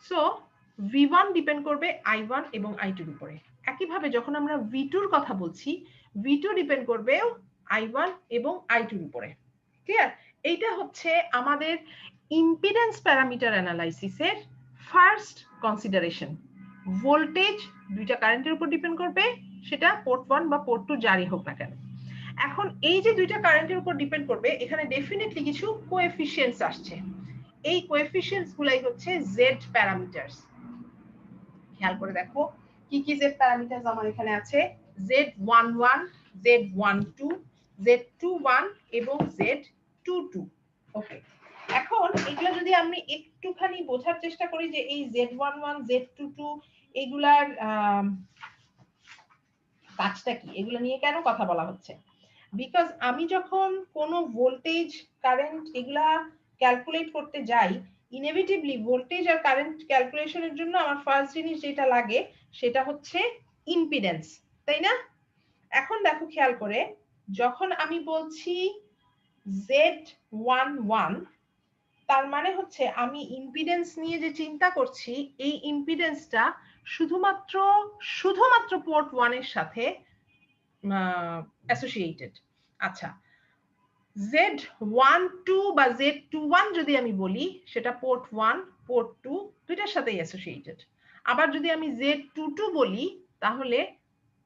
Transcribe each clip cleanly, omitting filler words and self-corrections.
So V1 depend করবে I1 এবং I2 এর উপরে। একইভাবে যখন আমরা V2 এর কথা বলছি, V2 ডিপেন্ড করবে I1 এবং I2 এর উপরে। ক্লিয়ার? এইটা হচ্ছে আমাদের ইম্পিডেন্স প্যারামিটার অ্যানালাইসিসের ফার্স্ট কনসিডারেশন। ভোল্টেজ দুইটা কারেন্টের উপর ডিপেন্ড করবে, সেটা পোর্ট 1 বা পোর্ট 2 যারই হোক না কেন। এখন এই যে দুইটা কারেন্টের উপর ডিপেন্ড করবে, এখানে ডেফিনেটলি কিছু কোএফিসিয়েন্টস আসছে। এই কোএফিসিয়েন্টস গুলাই হচ্ছে জেড প্যারামিটারস। খেয়াল করে দেখো কি কি জেড প্যারামিটারস আমার এখানে আছে। Z11, Z12, Z21 এবং Z22। ওকে, এখন এগুলো যদি আমি একটুখানি বোঝার চেষ্টা করি যে এই Z11, Z22 এগুলার কাজটা কি, এগুলো নিয়ে কেন কথা বলা হচ্ছে। বিকজ আমি যখন কোনো ভোল্টেজ কারেন্ট এগুলা ক্যালকুলেট করতে যাই, ইনএভিটেবলি ভোল্টেজ আর কারেন্ট ক্যালকুলেশনের জন্য আমার ফার্স্ট জিনিস যেটা লাগে সেটা হচ্ছে ইম্পিডেন্স, তাই না? এখন দেখো খেয়াল করে, যখন আমি বলছি Z11, তার মানে হচ্ছে আমি ইম্পিডেন্স নিয়ে যে চিন্তা করছি, এই ইম্পিডেন্সটা শুধুমাত্র পোর্ট 1 এর সাথে অ্যাসোসিয়েটেড। আচ্ছা, Z12 বা Z21 যদি আমি বলি, সেটা পোর্ট 1, পোর্ট 2 দুইটার সাথেই অ্যাসোসিয়েটেড। আবার যদি আমি Z22 বলি, তাহলে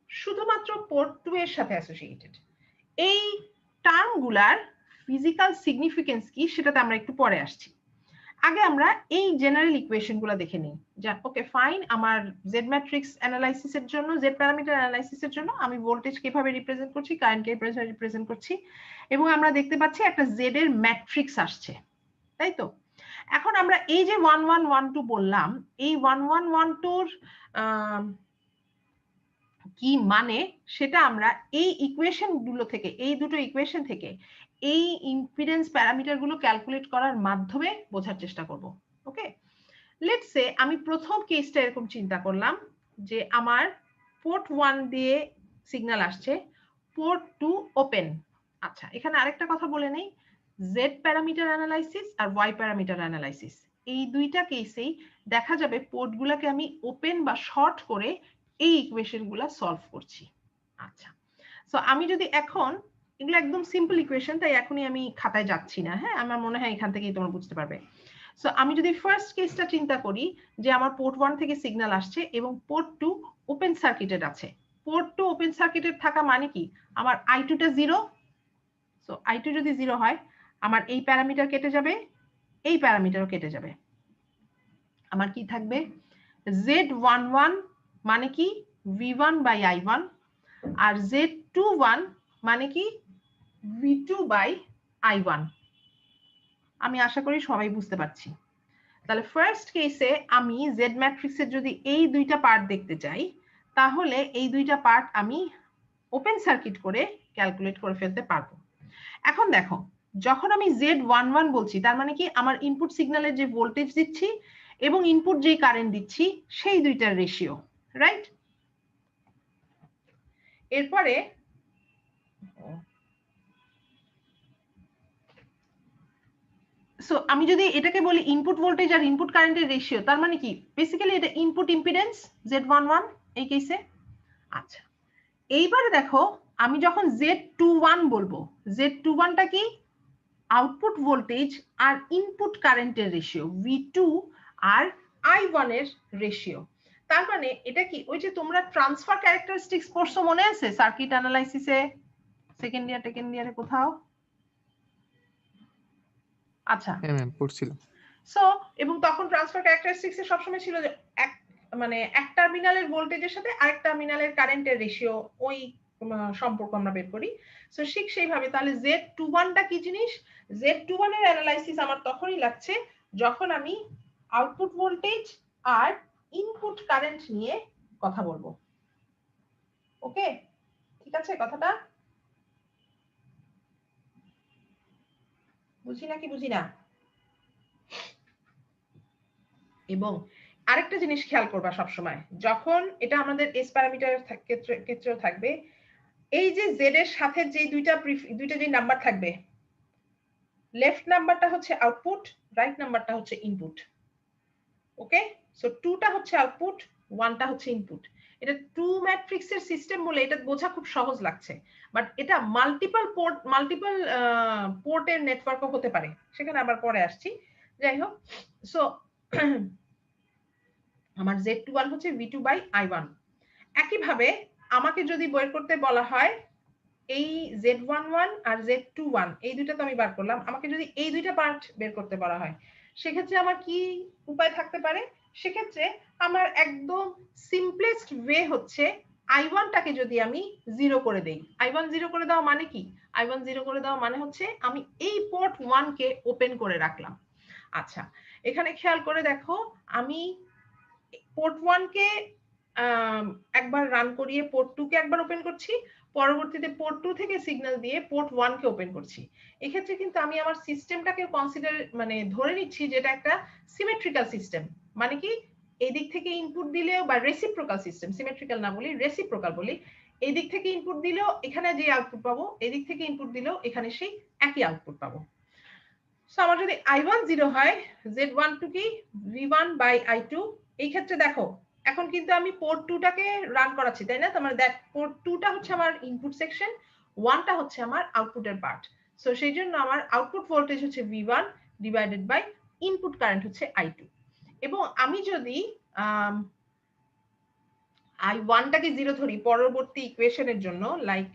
শুধুমাত্র পোর্ট 2 এর সাথে অ্যাসোসিয়েটেড। এই টার্মগুলার ফিজিক্যাল সিগনিফিকেন্স কি সেটাতে আমরা একটু পরে আসছি। আগে আমরা এই জেনারেল ইকুয়েশন গুলো দেখে নিই। যা ওকে ফাইন, আমার জেড ম্যাট্রিক্স অ্যানালাইসিসের জন্য, জেড প্যারামিটার অ্যানালাইসিসের জন্য আমি ভোল্টেজ কিভাবে রিপ্রেজেন্ট করছি, কারেন্ট কিভাবে রিপ্রেজেন্ট করছি, এবং আমরা দেখতে পাচ্ছি একটা জেড এর ম্যাট্রিক্স আসছে, তাই তো? এখন আমরা এই যে 1112 বললাম, এই 1112 কি মানে সেটা আমরা এই ইকুয়েশন গুলো থেকে, এই দুটো ইকুয়েশন থেকে এই ইম্পিডেন্স প্যারামিটার গুলো ক্যালকুলেট করার মাধ্যমে বোঝার চেষ্টা করব। ওকে, লেটস সে আমি প্রথম কেসটা এরকম চিন্তা করলাম যে আমার পোর্ট 1 দিয়ে সিগন্যাল আসছে, পোর্ট 2 ওপেন। আচ্ছা, এখানে আরেকটা কথা বলে নেই, জেড প্যারামিটার অ্যানালাইসিস আর ওয়াই প্যারামিটার অ্যানালাইসিস, এই দুইটা কেসেই দেখা যাবে পোর্টগুলোকে আমি ওপেন বা শর্ট করে এই ইকুয়েশন গুলা সলভ করছি। আচ্ছা, সো আমি যদি এখন, এগুলো একদম সিম্পল ইকুয়েশন, তাই এখনই আমি খাতায় যাচ্ছি না, হ্যাঁ, আমার মনে হয় এখান থেকেই তোমরা বুঝতে পারবে। সো আমি যদি ফার্স্ট কেসটা চিন্তা করি যে আমার পোর্ট 1 থেকে সিগন্যাল আসছে এবং পোর্ট 2 ওপেন সার্কিটেড আছে। পোর্ট 2 ওপেন সার্কিটেড থাকা মানে কি, আমার I2 টা 0। সো I2 যদি 0 হয়, আমার এই প্যারামিটার কেটে যাবে, এই প্যারামিটারও কেটে যাবে। আমার কি থাকবে, Z11 মানে কি V1 by I1, R Z21 মানে কি V2 বাই I1। আমি আশা করি সবাই বুঝতে পারছি। তাহলে ফার্স্ট কেসে আমি জেড ম্যাট্রিক্সের যদি এই দুইটা পার্ট দেখতে চাই, তাহলে এই দুইটা পার্ট আমি ওপেন সার্কিট করে ক্যালকুলেট করে ফেলতে পারবো। এখন দেখো, যখন আমি Z11 বলছি, তার মানে কি আমার ইনপুট সিগন্যালের যে ভোল্টেজ দিচ্ছি এবং ইনপুট যে কারেন্ট দিচ্ছি সেই দুইটার রেশিও, রাইট? এরপরে সো আমি যদি এটাকে বলি ইনপুট ভোল্টেজ আর ইনপুট কারেন্টের রেশিও, তার মানে কি বেসিক্যালি এটা ইনপুট ইম্পিডেন্স Z11 এই কেসে। আচ্ছা, এইবারে দেখো, আমি যখন Z21 বলবো, Z21টা কি আউটপুট ভোল্টেজ আর ইনপুট কারেন্টের রেশিও, V2 আর I1 এর রেশিও। তার মানে এটা কি, ওই যে তোমরা ট্রান্সফার ক্যারেক্টারিস্টিক্স পড়ছো মনে আছে সার্কিট অ্যানালাইসিসে, সেকেন্ড ইয়ারে কোথাও? আচ্ছা, হ্যাঁ ম্যাম পড়ছিলাম। সো এবং তখন ট্রান্সফার ক্যারেক্টারিস্টিক্স এ সবসময় ছিল যে এক টার্মিনালের ভোল্টেজের সাথে আরেক টার্মিনালের কারেন্টের রেশিও, ওই সম্পর্ক আমরা বের করি। সো ঠিক সেইভাবে তাহলে Z21টা কি জিনিস, Z21 এর অ্যানালাইসিস আমার তখনই লাগছে যখন আমি আউটপুট ভোল্টেজ আর ইনপুট কারেন্ট নিয়ে কথা বলবো। ওকে, ঠিক আছে কথাটা? বুঝি নাকি বুঝি না? এবং আরেকটা জিনিস খেয়াল করবা সবসময়, যখন এটা আমাদের এস প্যারামিটারের ক্ষেত্রেও থাকবে, এই যে জেড এর সাথে যে দুইটা যে নাম্বার থাকবে, লেফট নাম্বারটা হচ্ছে আউটপুট, রাইট নাম্বারটা হচ্ছে ইনপুট। ওকে, সো 2টা হচ্ছে আউটপুট, 1টা হচ্ছে ইনপুট। এটা 2 ম্যাট্রিক্সের সিস্টেম বলে এটা বোঝা খুব সহজ লাগছে, বাট এটা মাল্টিপল পোর্টের নেটওয়ার্কও হতে পারে, সেখানে আবার পরে আসছি। যাই হোক, সো আমার Z21 হচ্ছে V2/I1। একইভাবে আমাকে যদি বের করতে বলা হয় এই Z11 আর Z21, এই দুইটা তো আমি বার করলাম, আমাকে যদি এই দুইটা পার্ট বের করতে বলা হয়, সেক্ষেত্রে আমার কি উপায় থাকতে পারে? সেক্ষেত্রে আমার একদম সিম্পলেস্ট ওয়ে হচ্ছে I1 টাকে যদি আমি 0 করে দেই। I1 0 করে দেওয়া মানে কি? I1 0 করে দেওয়া মানে হচ্ছে আমি এই পোর্ট 1 কে ওপেন করে রাখলাম। আচ্ছা, এখানে খেয়াল করে দেখো, আমি পোর্ট 1 কে একবার রান করিয়ে পোর্ট 2 কে একবার ওপেন করছি, পরবর্তীতে পোর্ট 2 থেকে সিগন্যাল দিয়ে পোর্ট 1 কে ওপেন করছি। এক্ষেত্রে কিন্তু আমি আমার সিস্টেমটাকে কনসিডার মানে ধরে নিচ্ছি যে এটা একটা সিমেট্রিক্যাল সিস্টেম। মানে কি, এই দিক থেকে ইনপুট দিলেও বা রেসিপ্রোকাল সিস্টেম, সিমেট্রিক্যাল না বলি, রেসিপ্রোকাল বলি। এই দিক থেকে ইনপুট দিলেও এখানে যে আউটপুট পাবো, এই দিক থেকে ইনপুট দিলেও এখানে সেই একই আউটপুট পাবো। সো আমার যদি I1 0 হয়, Z12 কি V1/I2। এই ক্ষেত্রে দেখো, এখন কিন্তু আমি পোর্ট 2 টাকে রান করাচ্ছি, তাই না? তার মানে দেখ, পোর্ট 2 টা হচ্ছে আমার ইনপুট সেকশন, 1 টা হচ্ছে আমার আউটপুটের পার্ট। সো সেই জন্য আমার আউটপুট ভোল্টেজ হচ্ছে V1 divided by input current হচ্ছে I2। এবং আমি যদি I1 টাকে 0 ধরি পরবর্তী ইকুয়েশনের জন্য, লাইক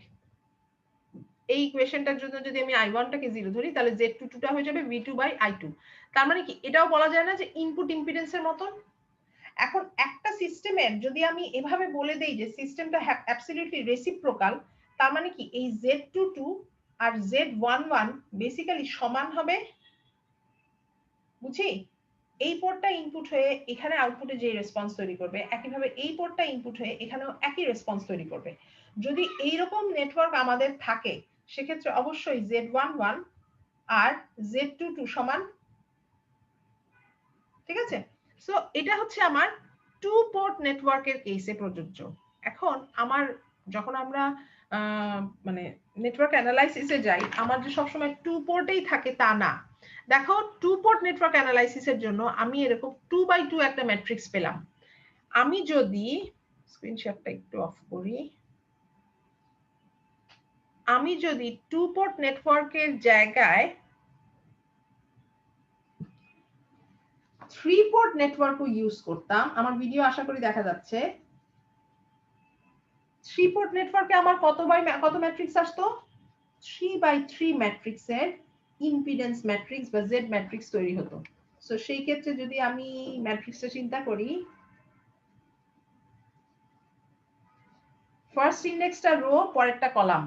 এই ইকুয়েশনটার জন্য যদি আমি I1 টাকে 0 ধরি, তাহলে Z22 টা হয়ে যাবে V2/I2। তার মানে কি, এটাও বলা যায় না যে ইনপুট ইম্পিডেন্সের মতন? এখন একটা সিস্টেমের যদি আমি এভাবে বলে দেই যে সিস্টেমটা অ্যাবসলিউটলি রেসিপ্রোকাল, তার মানে কি এই Z22 আর Z11 বেসিক্যালি সমান হবে। বুঝি? এই পোর্টটা ইনপুট হয়ে এখানে আউটপুটে যে রেসপন্স তৈরি করবে, একইভাবে এই পোর্টটা ইনপুট হয়ে এখানেও একই রেসপন্স তৈরি করবে। যদি এইরকম নেটওয়ার্ক আমাদের থাকে, সেক্ষেত্রে অবশ্যই Z11 আর Z22 সমান। ঠিক আছে? সো এটা হচ্ছে আমার 2 পোর্ট নেটওয়ার্কের কেসে প্রযোজ্য। এখন আমার যখন আমরা মানে নেটওয়ার্ক অ্যানালাইসিসে যাই, আমার যে সবসময় 2 পোর্টেই থাকে তা না। দেখো, 2 পোর্ট নেটওয়ার্ক অ্যানালাইসিসের জন্য আমি এরকম 2x2 একটা ম্যাট্রিক্স পেলাম। আমি যদি স্ক্রিন শেয়ারটা একটু অফ করি, আমি যদি 2 পোর্ট নেটওয়ার্কের জায়গায় 3 পোর্ট নেটওয়ার্কও ইউজ করতাম, আমার ভিডিও আশা করি দেখা যাচ্ছে, 3 পোর্ট নেটওয়ার্কে আমার কত ম্যাট্রিক্স আসতো? 3x3 ম্যাট্রিক্সের ইম্পিডেন্স ম্যাট্রিক্স বা জেড ম্যাট্রিক্স তৈরি হতো। সো সেই ক্ষেত্রে যদি আমি ম্যাট্রিক্সটা চিন্তা করি, ফার্স্ট ইন্ডেক্সটা রো, পরেরটা কলাম।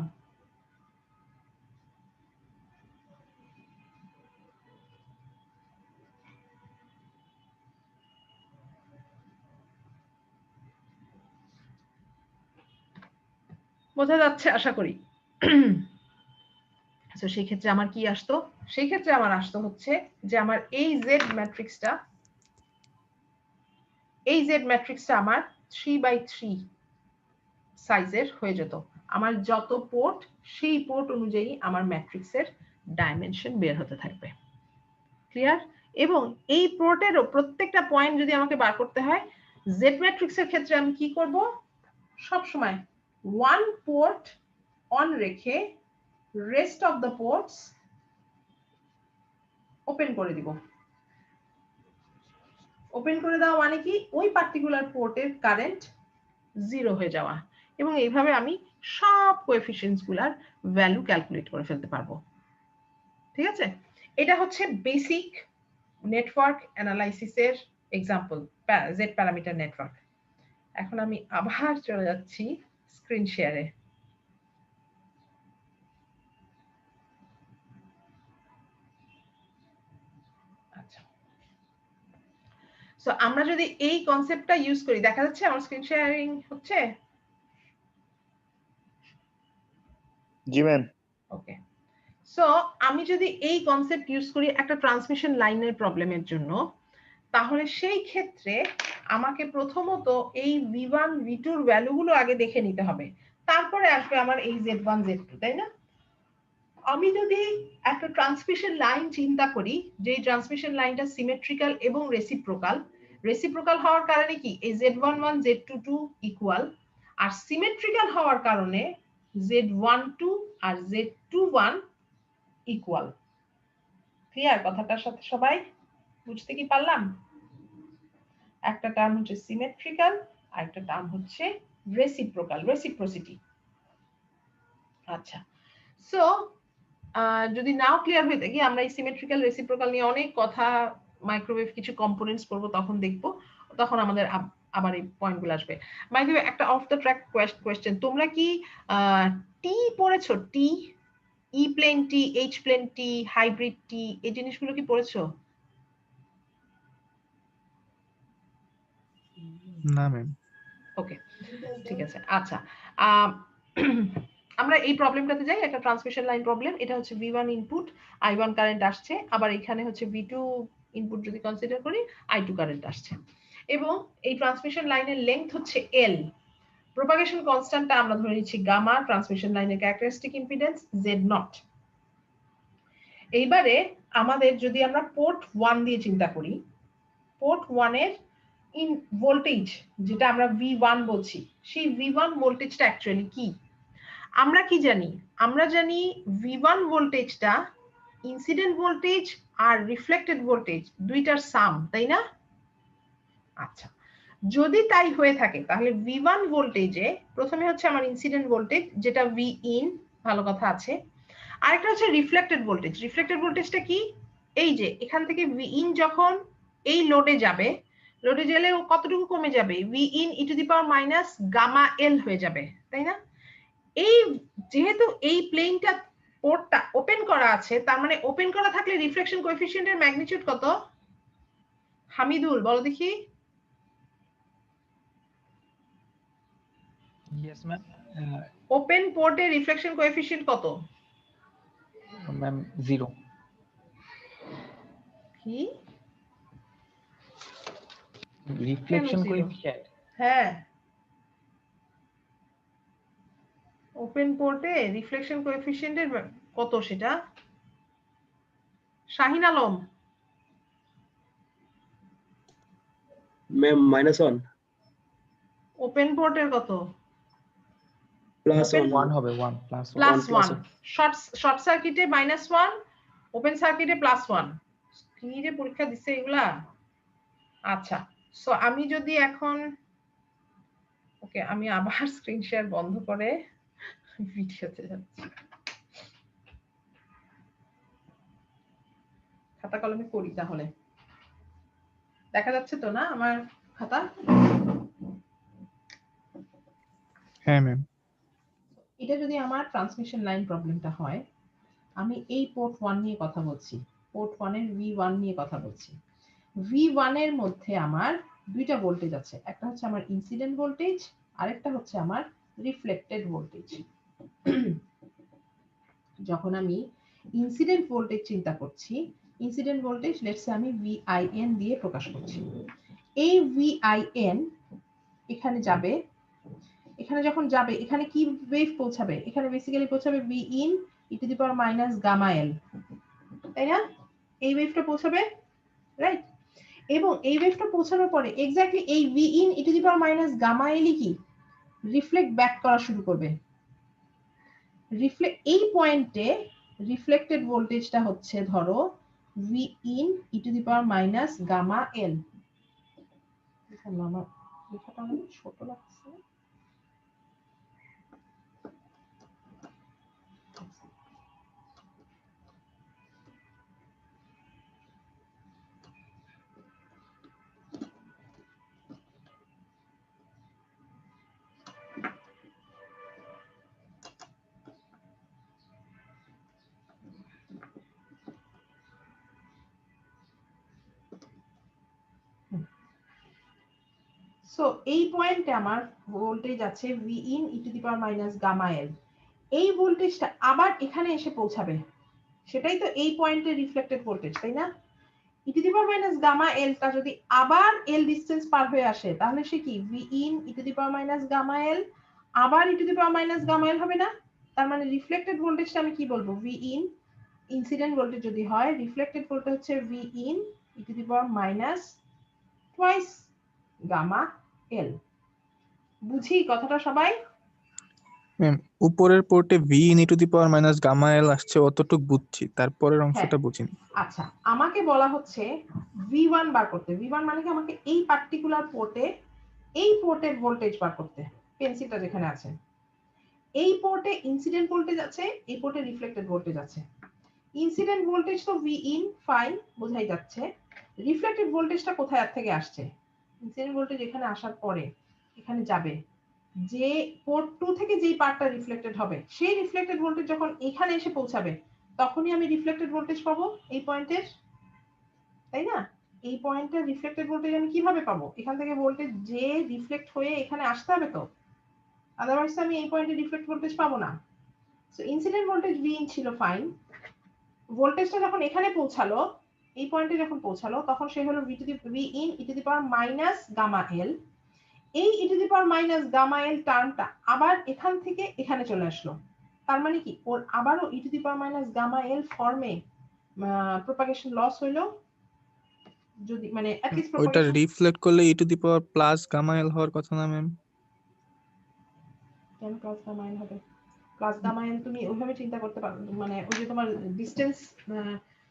বোঝা যাচ্ছে আশা করি। তো সেই ক্ষেত্রে আমার কি আসতো? সেই ক্ষেত্রে আমার আসতো হচ্ছে যে আমার এই জেড ম্যাট্রিক্সটা, আমার 3x3 সাইজের হয়ে যেত। আমার যত পোর্ট, সেই পোর্ট অনুযায়ী আমার ম্যাট্রিক্সের ডাইমেনশন বের হতে থাকবে। ক্লিয়ার? এবং এই পোর্টেরও প্রত্যেকটা পয়েন্ট যদি আমাকে বার করতে হয়, জেড ম্যাট্রিক্সের ক্ষেত্রে আমি কি করব? সব সময় 1 পোর্ট অন রেখে rest of the ports open করে দিব। ওপেন করে দেওয়া মানে কি, ওই পার্টিকুলার পোর্টের কারেন্ট 0 হয়ে যাওয়া। এবং এইভাবে আমি সব কোএফিসিয়েন্টস গুলার ভ্যালু ক্যালকুলেট করে ফেলতে পারবো। ঠিক আছে? এটা হচ্ছে বেসিক নেটওয়ার্ক অ্যানালাইসিসের এক্সাম্পল, জেড প্যারামিটার নেটওয়ার্ক। এখন আমি আবার চলে যাচ্ছি স্ক্রিন শেয়ারে। আচ্ছা, সো আমরা যদি এই কনসেপ্টটা ইউজ করি, দেখা যাচ্ছে আমার স্ক্রিন শেয়ারিং হচ্ছে? জি ম্যাম। ওকে, সো আমি যদি এই কনসেপ্ট ইউজ করি একটা ট্রান্সমিশন লাইনের প্রবলেমের জন্য, তাহলে সেই ক্ষেত্রে আমাকে প্রথমত এই V1 V2 এর ভ্যালুগুলো আগে দেখে নিতে হবে, তারপরে আসবে আমার এই Z1 Z2, তাই না? আমি যদি একটা ট্রান্সমিশন লাইন চিন্তা করি, যে ট্রান্সমিশন লাইনটা সিমেট্রিক্যাল এবং রেসিপ্রোকাল, রেসিপ্রোকাল হওয়ার কারণে কি এই z11 z22 ইকুয়াল, আর সিমেট্রিক্যাল হওয়ার কারণে z12 আর z21 ইকুয়াল। ক্লিয়ার কথাটার সাথে সবাই বুঝতে কি পারলাম? একটা টার্ম হচ্ছে সিমেট্রিক্যাল আর একটা টার্ম হচ্ছে রেসিপ্রোকাল, রেসিপ্রোসিটি। আচ্ছা, সো যদি নাও ক্লিয়ার হয়ে থাকে, আমরা এই সিমেট্রিক্যাল রেসিপ্রোকাল নিয়ে অনেক কথা, মাইক্রোওয়েভ কিছু কম্পোনেন্টস পড়বো, তখন দেখবো, তখন আমাদের আবার এই পয়েন্টগুলো আসবে। বাই দ্য ওয়ে, একটা অফ দ্য ট্র্যাক কোয়েশ্চেন, তোমরা কি টি পড়েছো? টি, ই প্লেন টি, এইচ প্লেন টি, হাইব্রিড টি, এই জিনিসগুলো কি পড়েছো? না ম্যাম। ওকে, ঠিক আছে। আচ্ছা, আমরা এই প্রবলেমটাতে যাই। একটা ট্রান্সমিশন লাইন প্রবলেম। এটা হচ্ছে V1 ইনপুট, I1 কারেন্ট আসছে, আবার এখানে হচ্ছে V2 ইনপুট যদি কনসিডার করি, I2 কারেন্ট আসছে, এবং এই ট্রান্সমিশন লাইনের লেংথ হচ্ছে L। প্রপাগেশন কনস্ট্যান্টটা আমরা ধরে নিচ্ছি গামা, ট্রান্সমিশন লাইনের ক্যারেক্টারিস্টিক ইম্পিডেন্স Z0। এইবারে আমাদের যদি আমরা পোর্ট 1 দিয়ে চিন্তা করি, পোর্ট 1 এর ইন ভোল্টেজ যেটা আমরা V1 বলছি, সেই V1 ভোল্টেজটা অ্যাকচুয়ালি কি? আমরা কি জানি? আমরা জানি V1 ভোল্টেজটা ইনসিডেন্ট ভোল্টেজ আর রিফ্লেক্টেড ভোল্টেজ দুইটার সাম, তাই না? আচ্ছা, যদি তাই হয়ে থাকে তাহলে V1 ভোল্টেজে প্রথমে হচ্ছে আমার ইনসিডেন্ট ভোল্টেজ যেটা V ইন, ভালো কথা আছে, আরেকটা হচ্ছে রিফ্লেক্টেড ভোল্টেজ। রিফ্লেক্টেড ভোল্টেজটা কি? এই যে এখান থেকে V ইন যখন এই লোডে যাবে, লোডে গেলে ও কতটুকু কমে যাবে? V in e to the power minus gamma L হয়ে যাবে, তাই না? এই যেহেতু এই প্লেনটা পোর্টটা ওপেন করা আছে, তার মানে ওপেন করা থাকলে রিফ্লেকশন কোএফিসিয়েন্টের ম্যাগনিটিউড কত? হামিদুল বলো দেখি। Yes, ma'am. ওপেন পোর্টে রিফ্লেকশন কোএফিসিয়েন্ট কত? Ma'am, 0. কি? Reflection zero? coefficient. হ্যাঁ, ওপেন পোর্টে রিফ্লেকশন কোএফিসিয়েন্টের কত সেটা? শাহিন আলম। ম্যাম -1 ওপেন পোর্টের কত? +1 হবে 1 plus 1. +1। শর্ট সার্কিটে -1, ওপেন সার্কিটে +1। কি রে পরীক্ষা দিছে এগুলা? আচ্ছা, সো আমি যদি এখন, ওকে, আমি আবার স্ক্রিন শেয়ার বন্ধ করে ভিডিওতে যাচ্ছি। খাতা কলমে করি তাহলে। দেখা যাচ্ছে তো না আমার খাতা? হ্যাঁ ম্যাম। এটা যদি আমার ট্রান্সমিশন লাইন প্রবলেমটা হয়, আমি এই পোর্ট 1 নিয়ে কথা বলছি, পোর্ট 1 এর V1 নিয়ে কথা বলছি। V1 এর মধ্যে আমার দুইটা ভোল্টেজ আছে, একটা হচ্ছে আমার ইনসিডেন্ট ভোল্টেজ, আরেকটা হচ্ছে আমার রিফ্লেক্টেড ভোল্টেজ। যখন আমি ইনসিডেন্ট ভোল্টেজ চিন্তা করছি, ইনসিডেন্ট ভোল্টেজ লেটস সে আমি VIN দিয়ে প্রকাশ করছি। এই VIN এখানে যাবে, এখানে যখন যাবে এখানে কি ওয়েভ পৌঁছাবে? এখানে বেসিক্যালি পৌঁছাবে V in e to the power minus gamma L, তাই না? এই ওয়েভটা পৌঁছাবে, রাইট? এবং এই ওয়েভটা পৌঁছানোর পরে এক্স্যাক্টলি এই V in e to the power minus gamma L কি রিফ্লেক্ট ব্যাক করা শুরু করবে। এই পয়েন্টে রিফ্লেক্টেড ভোল্টেজটা হচ্ছে ধরো V in e to the power minus gamma L। আমার লেখাটা অনেক ছোট লাগছে। সো এই পয়েন্টে আমার ভোল্টেজ আছে V in e to the power minus gamma L। এই ভোল্টেজটা আবার এখানে এসে পৌঁছাবে, সেটাই তো এই পয়েন্টে রিফ্লেক্টেড ভোল্টেজ, তাই না? e to the power minus gamma L টা যদি আবার L ডিসটেন্স পার হয়ে আসে, তাহলে সে কি V in e to the power minus gamma L আবার e to the power minus gamma L হবে না? তার মানে রিফ্লেক্টেড ভোল্টেজটা আমি কি বলবো? V in ইনসিডেন্ট ভোল্টেজ যদি হয়, রিফ্লেক্টেড ভোল্টেজ হচ্ছে V in e to the power minus twice gamma L. বুঝি কথাটা সবাই? ম্যাম উপরের পোর্টে V in e to the power minus gamma L আসছে, অতটুক বুঝছি, তারপরের অংশটা বুঝিনি। আচ্ছা, আমাকে বলা হচ্ছে V1 বার করতে। V1 মানে কি আমাকে এই পার্টিকুলার পোর্টে এই পোর্টের ভোল্টেজ বার করতে। পেন্সিলটা যেখানে আছে, এই পোর্টে ইনসিডেন্ট ভোল্টেজ আছে, এই পোর্টে রিফ্লেক্টেড ভোল্টেজ আছে। ইনসিডেন্ট ভোল্টেজ তো V in ফাই বোঝাই যাচ্ছে। রিফ্লেক্টেড ভোল্টেজটা কোথায় থেকে আসছে? ইনসিডেন্ট ভোল্টেজ এখানে আসার পরে এখানে যাবে, যে পোর্ট 2 থেকে যেই পার্টটা রিফ্লেক্টেড হবে, সেই রিফ্লেক্টেড ভোল্টেজ যখন এখানে এসে পৌঁছাবে, তখনই আমি রিফ্লেক্টেড ভোল্টেজ পাবো এই পয়েন্টের, তাই না? এই পয়েন্টের রিফ্লেক্টেড ভোল্টেজ আমি কিভাবে পাবো? এখান থেকে ভোল্টেজ যে রিফ্লেক্ট হয়ে এখানে আসতে হবে তো, আদারওয়াইজ আমি এই পয়েন্টে রিফ্লেক্ট ভোল্টেজ পাবো না। So incident voltage V in ছিল ফাইন, ভোল্টেজটা যখন এখানে পৌঁছালো, এই পয়েন্টে যখন পৌঁছালো, তখন সে হলো V in e to the power minus gamma L। এই e to the power minus gamma L টার্মটা আবার এখান থেকে এখানে চলে আসলো। তার মানে কি ওর আবারও e to the power minus gamma L ফর্মে প্রপাগেশন লস হইলো, যদি মানে at least ওইটা propagation রিফ্লেক্ট করলে e to the power plus gamma L হওয়ার কথা না ম্যাম? কেন প্লাস গামা L হবে? প্লাস গামা L তুমি ওইভাবে চিন্তা করতে পারো, মানে ওই যে তোমার ডিসটেন্স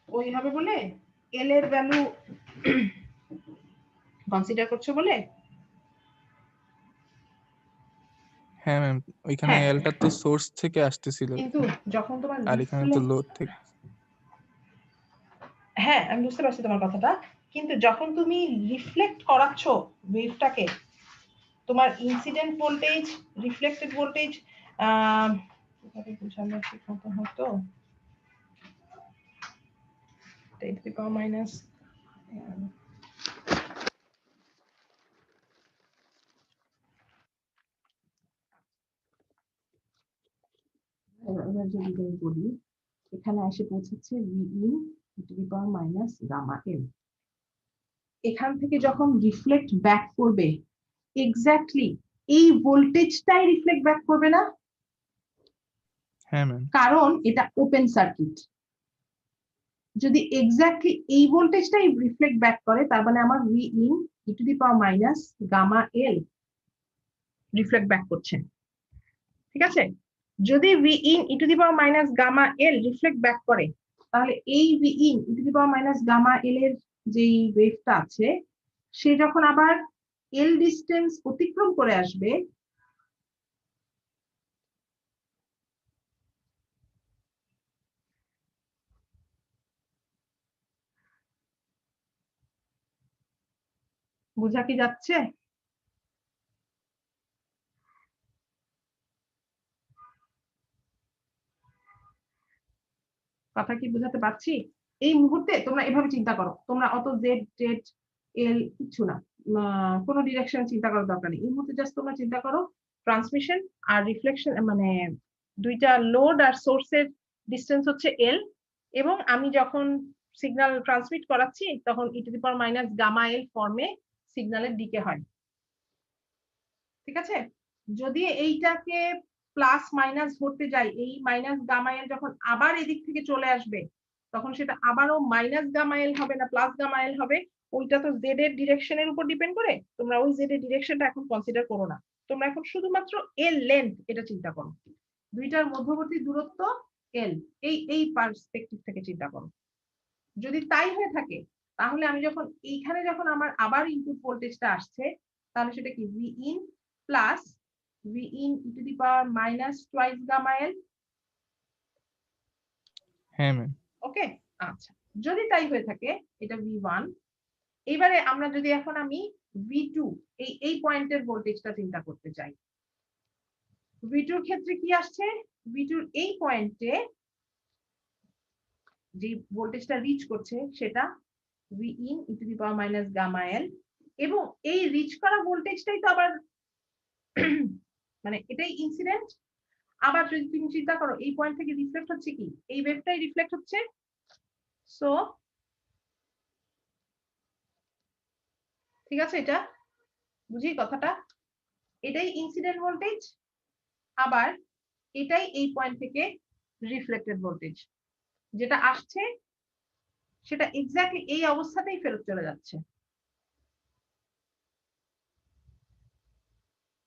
ওই হবে বলে L এর ভ্যালু কনসিডার করছো বলে। হ্যাঁ ম্যাম, ওইখানে হ্যাঁ, এলটা তো সোর্স থেকে আসতেছিল, কিন্তু যখন তোমার আর এখানে তো লোড থেকে। হ্যাঁ আমি বুঝতে পারছি তোমার কথাটা, কিন্তু যখন তুমি রিফ্লেক্ট করাচ্ছ ওয়েভটাকে, তোমার ইনসিডেন্ট ভোল্টেজ, রিফ্লেক্টেড ভোল্টেজ, কিভাবে বোঝানো ঠিক মতো হতো, 10 to the power minus এবার যদি আমি বলি, এখানে এসে পৌঁছেছে V in e to the power minus gamma L। এখান থেকে যখন রিফ্লেক্ট ব্যাক করবে, এক্স্যাক্টলি এই ভোল্টেজটাই রিফ্লেক্ট ব্যাক করবে না? হ্যাঁ ম্যাম। কারণ এটা ওপেন সার্কিট। যদি এক্স্যাক্টলি এই ভোল্টেজটাই রিফ্লেক্ট ব্যাক করে, তার মানে আমার V in e to the power minus gamma L reflect back করছে, ঠিক আছে? যদি V in e to the power minus gamma L reflect back করে, তাহলে এই V in e to the power minus gamma L এর যেই ওয়েভটা আছে, সে যখন আবার L ডিসটেন্স অতিক্রম করে আসবে, বোঝা কি যাচ্ছে? কথা কি বোঝাতে পারছি? এই মুহূর্তে তোমরা এভাবে চিন্তা করো, তোমরা অত জেড জেড এল কিছু না, কোনো ডিরেকশনে চিন্তা করার দরকার নেই। এই মুহূর্তে জাস্ট তোমরা চিন্তা করো ট্রান্সমিশন আর রিফ্লেকশন, মানে দুইটা লোড আর সোর্সের ডিসটেন্স হচ্ছে এল, এবং আমি যখন সিগন্যাল ট্রান্সমিট করাচ্ছি তখন e to the power minus gamma L ফর্মে সিগন্যালের ডিকে হয়, ঠিক আছে? যদি এইটাকে প্লাস মাইনাস ধরতে যাই, এই মাইনাস গামা এল যখন আবার এদিক থেকে চলে আসবে, তখন সেটা আবারও মাইনাস গামা এল হবে না প্লাস গামা এল হবে। ওইটা তো জেড এর ডিরেকশনের উপর ডিপেন্ড করে, তোমরা ওই জেড এর ডিরেকশনটা এখন কনসিডার করো না, তোমরা এখন শুধুমাত্র এল লেন্থ এটা চিন্তা করো, দুইটার মধ্যবর্তী দূরত্ব এল, এই পার্সপেক্টিভ থেকে চিন্তা করো। যদি তাই হয়ে থাকে, তাহলে আমি যখন এইখানে যখন আমার আবার ইনপুট ভোল্টেজটা আসছে, তাহলে সেটা কি V in plus V in e to the power minus twice gamma L। হ্যাঁ ম্যাম। ওকে, আচ্ছা, যদি তাই হয়ে থাকে এটা V1। এবারে আমরা যদি এখন আমি V2 এই পয়েন্টের ভোল্টেজটা চিন্তা করতে চাই, V2 এর ক্ষেত্রে কি আসছে? V2 এই পয়েন্টে যে ভোল্টেজটা রিচ করছে সেটা V in e to the power minus gamma L, এবং এই রিচ করা ভোল্টেজটাই তো আবার মানে এটাই ইনসিডেন্ট। আবার যদি তুমি চিন্তা করো এই পয়েন্ট থেকে রিফ্লেক্ট হচ্ছে কি, এই ওয়েভটাই রিফ্লেক্ট হচ্ছে, সো ঠিক আছে? এটা বুঝি কথাটা? এটাই ইনসিডেন্ট ভোল্টেজ, আবার এটাই এই পয়েন্ট থেকে রিফ্লেক্টেড ভোল্টেজ, যেটা আসছে সেটা এক্স্যাক্টলি এই অবস্থাতেই ফেরত চলে যাচ্ছে।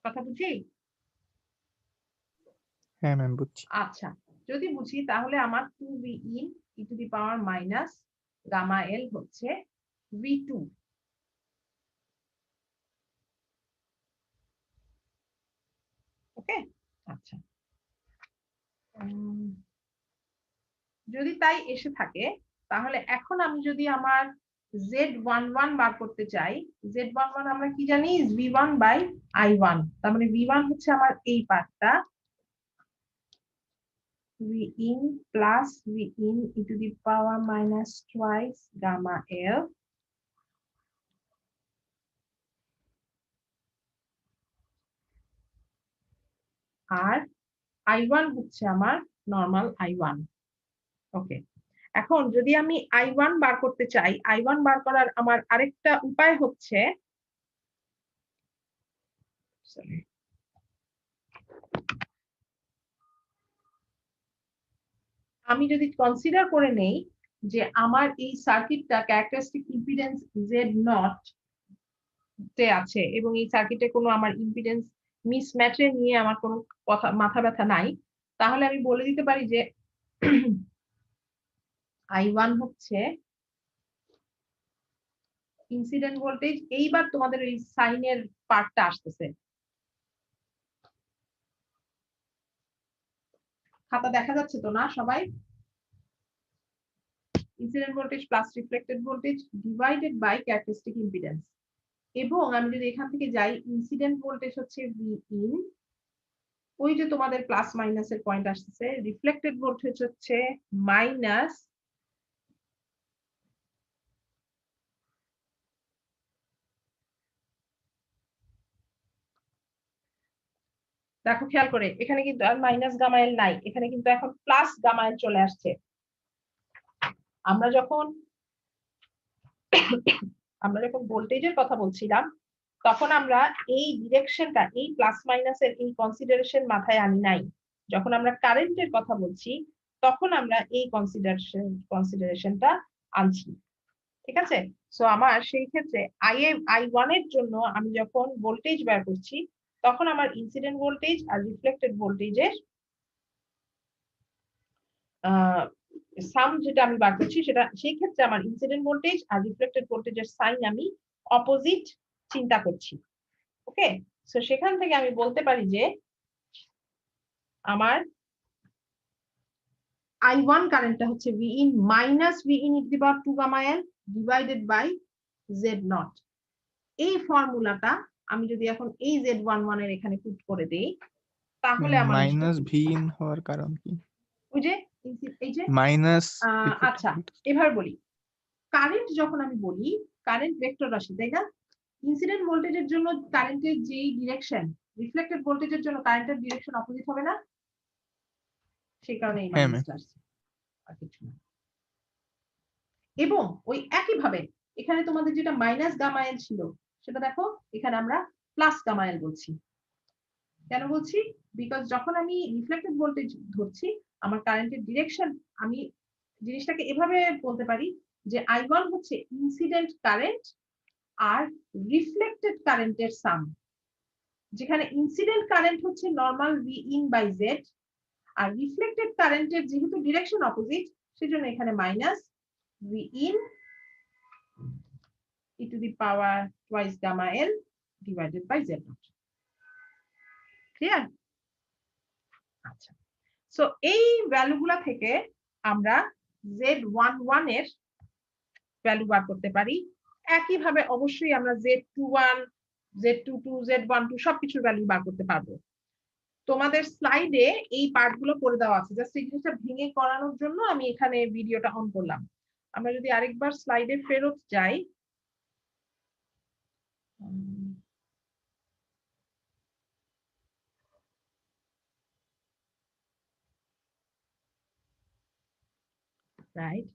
কথা বুঝি? হ্যাঁ ম্যাম বুঝছি। আচ্ছা, যদি বুঝি তাহলে আমার 2v in e to the power minus gamma L হচ্ছে v2। ওকে, আচ্ছা। যদি তাই এসে থাকে তাহলে এখন আমি যদি আমার Z11 বার করতে চাই, Z11 আমরা কি জানি V1 বাই I1, তার মানে V1 হচ্ছে আমার এই পার্টটা, V in plus V in e to the power minus twice gamma L R I1 হচ্ছে আমার নরমাল I1। ওকে, এখন যদি আমি I1 বার করতে চাই, I1 বার করার আমার আরেকটা উপায় হচ্ছে, আমি যদি কনসিডার করে নেই যে আমার এই সার্কিটটা ক্যারেক্টারিস্টিক ইম্পিডেন্স Z0 তে আছে এবং এই সার্কিটে কোনো আমার ইম্পিডেন্স মিসম্যাচে নিয়ে আমার কোনো কথা মাথা ব্যথা নাই, তাহলে আমি বলে দিতে পারি যে I1 হচ্ছে ইনসিডেন্ট ভোল্টেজ। এইবার তোমাদের এই সাইনের পার্টটা আসতেছে। খাতা দেখা যাচ্ছে তো না সবাই? Incident voltage plus reflected voltage divided by characteristic impedance. এবং আমি যদি এখান থেকে যাই, ইনসিডেন্ট ভোল্টেজ হচ্ছে V in, ওই যে তোমাদের প্লাস মাইনাসের পয়েন্ট আসতেছে, রিফ্লেক্টেড ভোল্টেজ হচ্ছে মাইনাস দেখো খেয়াল করে এখানে কিন্তু আর মাইনাস গামা এল নাই, এখানে কিন্তু এখন প্লাস গামা এল চলে আসছে। আমরা যখন ভোল্টেজের কথা বলছিলাম তখন আমরা এই ডিরেকশনটা, এই প্লাস মাইনাসের এই কনসিডারেশন মাথায় আনি নাই। যখন আমরা কারেন্টের কথা বলছি তখন আমরা এই কনসিডারেশনটা আনছি। ঠিক আছে? সো আমার সেই ক্ষেত্রে I1 এর জন্য আমি যখন ভোল্টেজ বের করছি তখন আমার ইনসিডেন্ট ভোল্টেজ আর রিফ্লেক্টেড ভোল্টেজের সাম যেটা আমি বার করছি, সেটা সেই ক্ষেত্রে আমার ইনসিডেন্ট ভোল্টেজ আর রিফ্লেক্টেড ভোল্টেজের সাইন আমি অপোজিট চিন্তা করছি। ওকে, সো সেখান থেকে আমি বলতে পারি যে আমার I1 কারেন্টটা হচ্ছে V in minus V in e to the power 2 gamma L divided by Z0। এই ফর্মুলাটা আমি যদি এখন এই Z11 এর এখানে পুট করে দেই তাহলে আমার মাইনাস ভি ইন হওয়ার কারণ কি? ওই যে এই যে মাইনাস আচ্ছা এভাবে বলি, কারেন্ট যখন আমি বলি কারেন্ট ভেক্টর রাশি, তাই না? ইনসিডেন্ট ভোল্টেজের জন্য কারেন্টের যেই ডিরেকশন, রিফ্লেক্টেড ভোল্টেজের জন্য কারেন্টের ডিরেকশন অপোজিট হবে না? সেই কারণে এই মাইনাসটা আসছে, আর কিছু না। এবং ওই একই ভাবে এখানে তোমাদের যেটা মাইনাস গামা এল ছিল সেটা দেখো এখানে আমরা প্লাস গামা এল বলছি। কেন বলছি? বিকজ যখন আমি রিফ্লেক্টেড ভোল্টেজ ধরছি আমার কারেন্টের ডিরেকশন, আমি জিনিসটাকে এভাবে বলতে পারি যে I1 হচ্ছে ইনসিডেন্ট কারেন্ট আর রিফ্লেক্টেড কারেন্টের সাম, যেখানে ইনসিডেন্ট কারেন্ট হচ্ছে normal V in by Z আর রিফ্লেক্টেড কারেন্টের যেহেতু ডিরেকশন অপোজিট সেজন্য এখানে minus V in e to the power twice gamma L divided by Z0। Clear? আচ্ছা, সো এই ভ্যালুগুলা থেকে আমরা Z11 এর ভ্যালু বার করতে পারি। একইভাবে অবশ্যই আমরা Z21, Z22, Z12 সবকিছুর ভ্যালু বার করতে পারবো। তোমাদের স্লাইডে এই পার্টগুলো করে দেওয়া আছে, জাস্ট এই জিনিসটা ভেঙে করানোর জন্য আমি এখানে ভিডিওটা অন করলাম। আমরা যদি আরেকবার স্লাইডে ফেরত যাই, রাইট,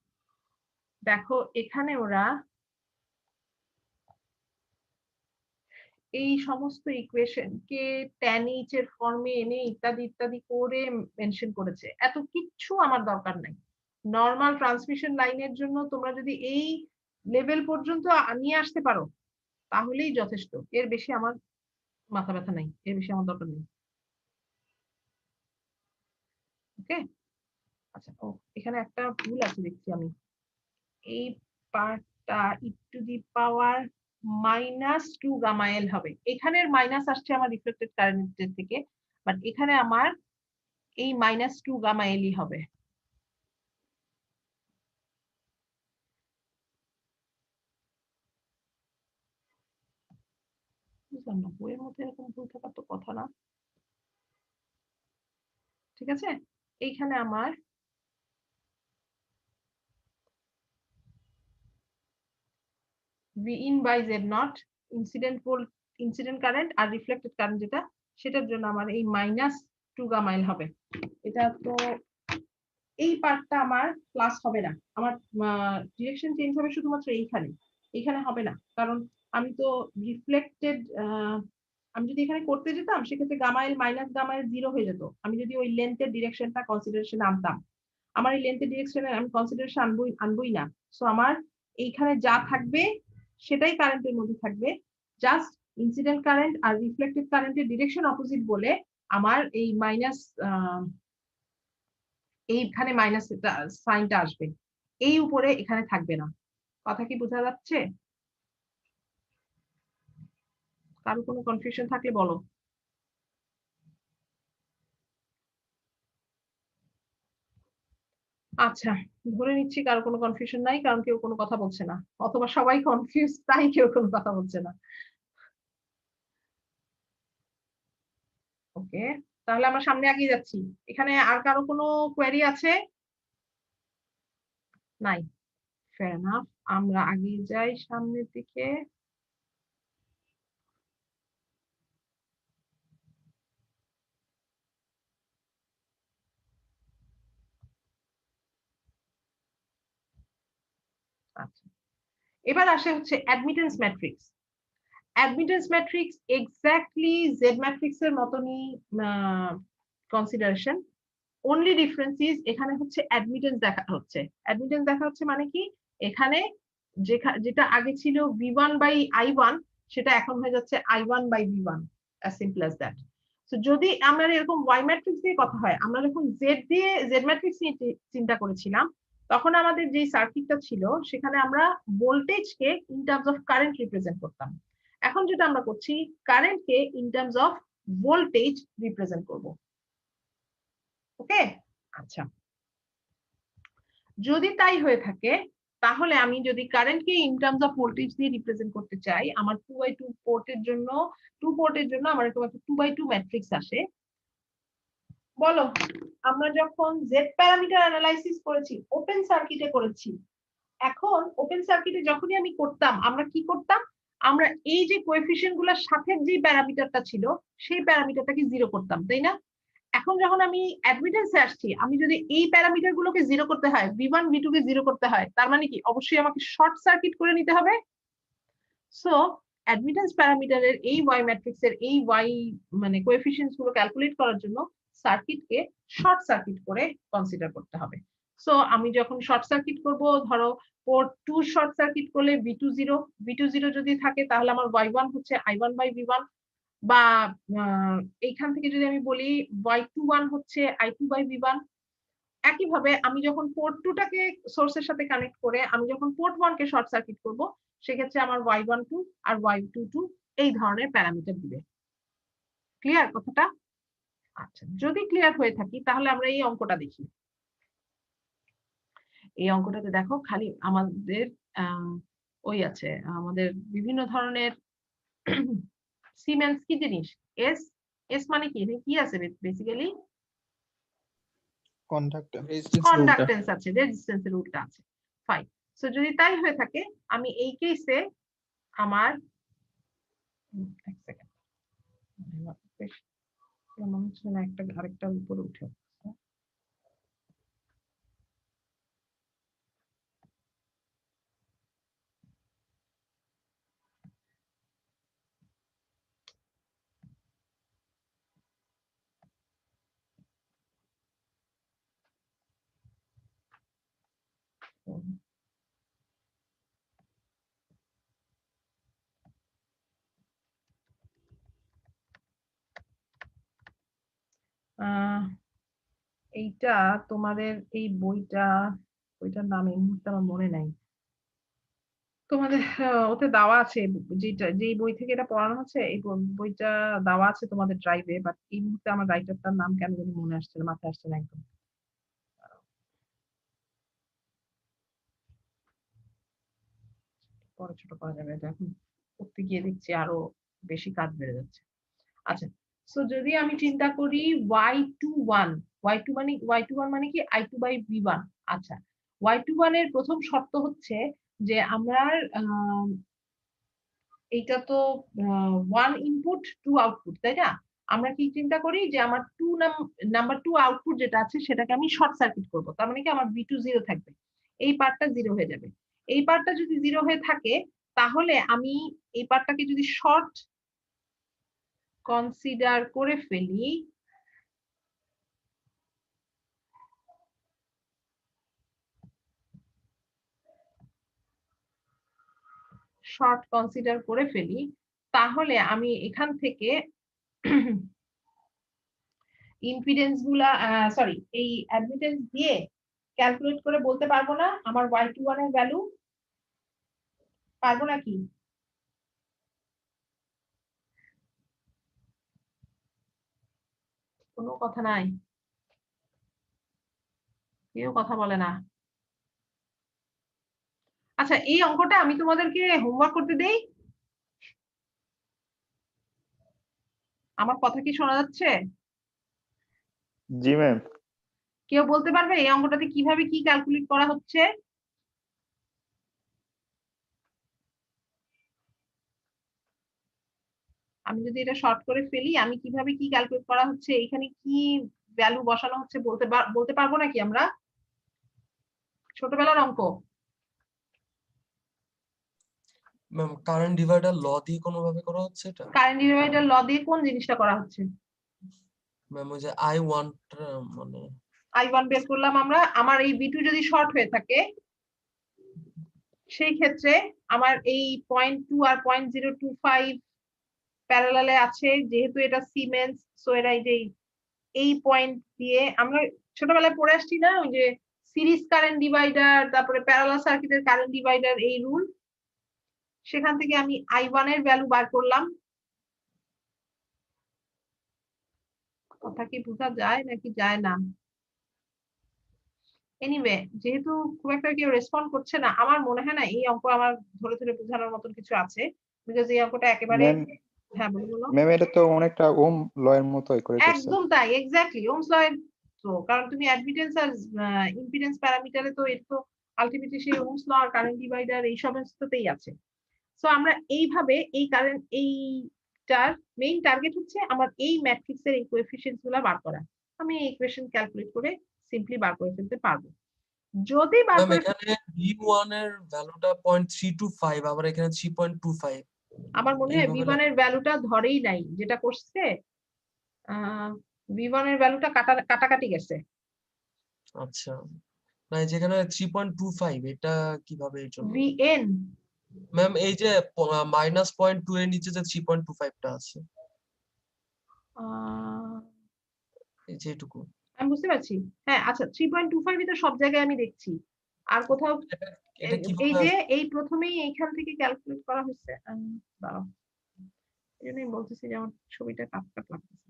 দেখো এখানে ওরা এই সমস্ত ইকুয়েশন কে tan h এর ফর্মে এনে ইত্যাদি ইত্যাদি করে মেনশন করেছে। এত কিচ্ছু আমার দরকার নাই। নরমাল ট্রান্সমিশন লাইনের জন্য তোমরা যদি এই লেভেল পর্যন্ত নিয়ে আসতে পারো তাহলেই যথেষ্ট, এর বেশি আমার মাথা ব্যথা নাই, এর বেশি আমার দরকার নেই। ওকে, আচ্ছা। ও এখানে একটা ভুল আছে দেখছি আমি, এই পার্টটা ই টু দি পাওয়ার -2 গামা এল হবে। এখানের মাইনাস আসছে আমার রিফ্লেক্টেড কারেন্টের থেকে, বাট এখানে আমার এই -2 গামা এলই হবে। বুঝলাম না, বইয়ের মধ্যে এরকম ভুল থাকার তো কথা না। ঠিক আছে, এইখানে আমার V in by Z naught incident volt, incident current আর রিফ্লেক্টেড কারেন্ট যেটা, সেটার জন্য আমার এই -2 গামা এল হবে। এটা তো এই পার্টটা আমার প্লাস হবে না, আমার ডিরেকশন চেঞ্জ হবে শুধুমাত্র এইখানে, এইখানে হবে না, কারণ আমি তো রিফ্লেক্টেড, আমি যদি এখানে করতে যেতাম সেক্ষেত্রে gamma L minus gamma L 0 হয়ে যেত। আমি যদি ওই লেন্থের ডিরেকশনটা কনসিডারেশনে আনতাম, আমার এই লেন্থের ডিরেকশনে আমি কনসিডারেশন আনবই না। সো আমার এইখানে যা থাকবে সেটাই কারেন্টের মধ্যে থাকবে, জাস্ট ইনসিডেন্ট কারেন্ট আর রিফ্লেক্টেড কারেন্টের ডিরেকশন অপোজিট বলে আমার এই মাইনাস, এইখানে মাইনাস সাইনটা আসবে, এই উপরে এখানে থাকবে না। কথা কি বোঝা যাচ্ছে? কারো কোনো কনফিউশন থাকলে বলো। আচ্ছা, ধরে নিচ্ছি কারো কোনো কনফিউশন নাই, কারণ কেউ কোনো কথা বলছে না, অথবা সবাই কনফিউজ তাই কেউ কোনো কথা বলছে না। ওকে, তাহলে আমরা সামনে এগিয়ে যাচ্ছি। এখানে আর কারো কোনো কোয়েরি আছে? নাই, ফেয়ার এনাফ, আমরা এগিয়ে যাই সামনের দিকে। আচ্ছা, এবার আসে হচ্ছে admittance matrix. Admittance matrix exactly Z matrix এর মতনই কনসিডারেশন, অনলি ডিফারেন্স ইজ এখানে হচ্ছে অ্যাডমিটেন্স দেখা হচ্ছে। অ্যাডমিটেন্স দেখা হচ্ছে মানে কি, এখানে যেটা আগে ছিল V1 বাই I1 সেটা এখন হয়ে যাচ্ছে I1 by V1, as simple as that. তো যদি আমরা এরকম ওয়াই ম্যাট্রিক্স দিয়ে কথা হয়, আমরা যখন জেড ম্যাট্রিক্স নিয়ে চিন্তা করেছিলাম, তখন আমাদের যে সার্কিটটা ছিল সেখানে আমরা ভোল্টেজকে in terms of current represent করতাম। এখন যেটা আমরা করছি, কারেন্টকে in terms of voltage represent করব। ওকে, আচ্ছা, যদি তাই হয়ে থাকে তাহলে আমি যদি কারেন্টকে ইন টার্মস অফ ভোল্টেজ দিয়ে রিপ্রেজেন্ট করতে চাই, আমার 2x2 পোর্টের জন্য আমার এরকম একটা 2x2 ম্যাট্রিক্স আসে। বলো, আমরা যখন জেড প্যারামিটার অ্যানালাইসিস করেছি ওপেন সার্কিটে করেছি, এখন ওপেন সার্কিটে যখনই আমি করতাম, আমরা কি করতাম, আমরা এই যে কোএফিসিয়েন্ট গুলোর সাথে যে প্যারামিটারটা ছিল সেই প্যারামিটারটাকে জিরো করতাম, তাই না? এখন যখন আমি অ্যাডমিটেন্সে আসছি, আমি যদি এই প্যারামিটার গুলোকে জিরো করতে হয়, V1 V2 কে জিরো করতে হয়, তার মানে কি অবশ্যই আমাকে শর্ট সার্কিট করে নিতে হবে। সো অ্যাডমিটেন্স প্যারামিটারের এই ওয়াই ম্যাট্রিক্সের এই ওয়াই মানে কোএফিসিয়েন্টস গুলো ক্যালকুলেট করার জন্য সার্কিটকে শর্ট সার্কিট করে কনসিডার করতে হবে। সো আমি যখন শর্ট সার্কিট করব, ধরো পোর্ট 2 শর্ট সার্কিট করলে V20 যদি থাকে তাহলে আমার Y1 হচ্ছে I1 বাই V1, বা এইখান থেকে যদি আমি বলি Y21 হচ্ছে I2 বাই V1। একইভাবে আমি যখন পোর্ট 2 টাকে সোর্সের সাথে কানেক্ট করে আমি যখন পোর্ট 1 কে শর্ট সার্কিট করব, সেক্ষেত্রে আমার Y12 আর Y22 এই ধরনের প্যারামিটার দিবে। ক্লিয়ার কথাটা? আচ্ছা, যদি ক্লিয়ার হয়ে থাকি তাহলে আমরা এই অঙ্কটা দেখি। এই অঙ্কটাতে দেখো খালি আমাদের ওই আছে, আমাদের বিভিন্ন ধরনের সিমেন্স কি জিনিস, এস এস মানে কি আছে বেসিক্যালি কন্ডাক্টেন্স আছে, রেজিস্ট্যান্সের উল্টা আছে। ফাইন, সো যদি তাই হয়ে থাকে, আমি এই কেসে আমার এক সেকেন্ড, মনে হচ্ছে না একটা আরেকটা উপরে উঠে, এইটা তোমাদের এই বইটার নাম এই মুহূর্তে আমার মনে নাই। তোমাদের ওতে দেওয়া আছে, যেই বই থেকে এটা পড়ানো হচ্ছে, এই বইটা দেওয়া আছে তোমাদের ড্রাইভে, বাট এই মুহূর্তে আমার রাইটারটার নাম কেন জানি মনে আসছে না, মাথায় আসছে না একদম। পরে ছোট করা যাবে, এটা এখন করতে গিয়ে দেখছি আরো বেশি কাজ বেড়ে যাচ্ছে। আচ্ছা, সো যদি আমি চিন্তা করি y21, y21 মানে কি i2/v1। আচ্ছা, y21 এর প্রথম শর্ত হচ্ছে যে আমার এইটা তো 1 ইনপুট 2 আউটপুট, তাই না? আমরা কি চিন্তা করি যে আমার নাম্বার 2 আউটপুট যেটা আছে সেটাকে আমি শর্ট সার্কিট করব, তার মানে কি আমার v2 0 থাকবে, এই পার্টটা 0 হয়ে যাবে। এই পার্টটা যদি 0 হয়ে থাকে তাহলে আমি এই পার্টটাকে যদি শর্ট কনসিডার করে ফেলি, তাহলে আমি এখান থেকে ইম্পিডেন্স গুলা সরি এই অ্যাডমিটেন্স দিয়ে ক্যালকুলেট করে বলতে পারবো না আমার y21 এর ভ্যালু? পারবো নাকি? কোনো কথা নাই, কেউ কথা বলে না। আচ্ছা, এই অঙ্কটা আমি তোমাদেরকে হোমওয়ার্ক করতে দেই? আমার কথা কি শোনা যাচ্ছে? জি ম্যাম। কেউ বলতে পারবে এই অঙ্কটাতে কিভাবে কি ক্যালকুলেট করা হচ্ছে? আমি যদি এটা শর্ট করে ফেলি, আমি কিভাবে কি ক্যালকুলেট করা হচ্ছে, এখানে কি ভ্যালু বসানো হচ্ছে বলতে পারবো নাকি আমরা? ছোটবেলার অঙ্ক। ম্যাম কারেন্ট ডিভাইডার ল দিয়ে কোনোভাবে করা হচ্ছে এটা? কারেন্ট ডিভাইডার ল দিয়ে কোন জিনিসটা করা হচ্ছে? ম্যাম ওই যে I1 মানে i1 বের করলাম আমরা, আমার এই v2 যদি শর্ট হয়ে থাকে সেই ক্ষেত্রে আমার এই 0.2 আর 0.025 প্যারালালে আছে, যেহেতু এটা সিমেন্স, সো এরা এই পয়েন্ট দিয়ে আমরা ছোটবেলায় পড়ে আসছি না, ওই যে সিরিজ কারেন্ট ডিভাইডার, তারপরে প্যারালাল সার্কিটের কারেন্ট ডিভাইডার, এই রুল, সেখান থেকে আমি i1 এর ভ্যালু বার করলাম। কথা কি বোঝা যায় নাকি যায় না? এনিওয়ে, যেহেতু খুব একটা কেউ রেসপন্ড করছে না, আমার মনে হয় না এই অঙ্ক আমার ধরে ধরে বোঝানোর মতন কিছু আছে, বিকজ এই অঙ্কটা একেবারে। ম্যাম হ্যাঁ, বলো। ম্যাম এটা তো অনেকটা ওম ল এর মতোই করে করছে। একদম তাই, এক্স্যাক্টলি ওহমস ল এর। তো কারণ তুমি অ্যাডমিটেন্স আর ইম্পিডেন্স প্যারামিটারে তো এটা তো আলটিমেটলি সেই ওহমস ল আর কারেন্ট ডিভাইডার এই সমস্ততেই আছে। সো আমরা এইভাবে এইটার মেইন টার্গেট হচ্ছে আমার এই ম্যাট্রিক্সের এই কোএফিসিয়েন্টস গুলা বার করা। আমি এই ইকুয়েশন ক্যালকুলেট করে সিম্পলি বার করে ফেলতে পারবো। যদি বার ম্যাম করে এখানে v1 এর ভ্যালুটা 0.325, আবার এখানে 3.25। আমার মনে হয় এইভাবে v1 এর ভ্যালুটা ধরেই নাই, যেটা করছে v1 এর ভ্যালুটা কাটাকাটি গেছে। আচ্ছা, না যেখানে 3.25 এটা কিভাবে এর জন্য? vn ম্যাম এই যে -0.2 এর নিচে যে 3.25 টা আছে, এই যে এটুকু। আমি বুঝতে পারছি। হ্যাঁ, আচ্ছা, 3.25 তো সব জায়গায় আমি দেখছি, আর কোথাও এটা এই কিভাবে যে এই প্রথমেই এইখান থেকে ক্যালকুলেট করা হচ্ছে। দাঁড়াও, এই জন্যই বলতেছি যে আমার ছবিটা কাট কাট লাগতেছে।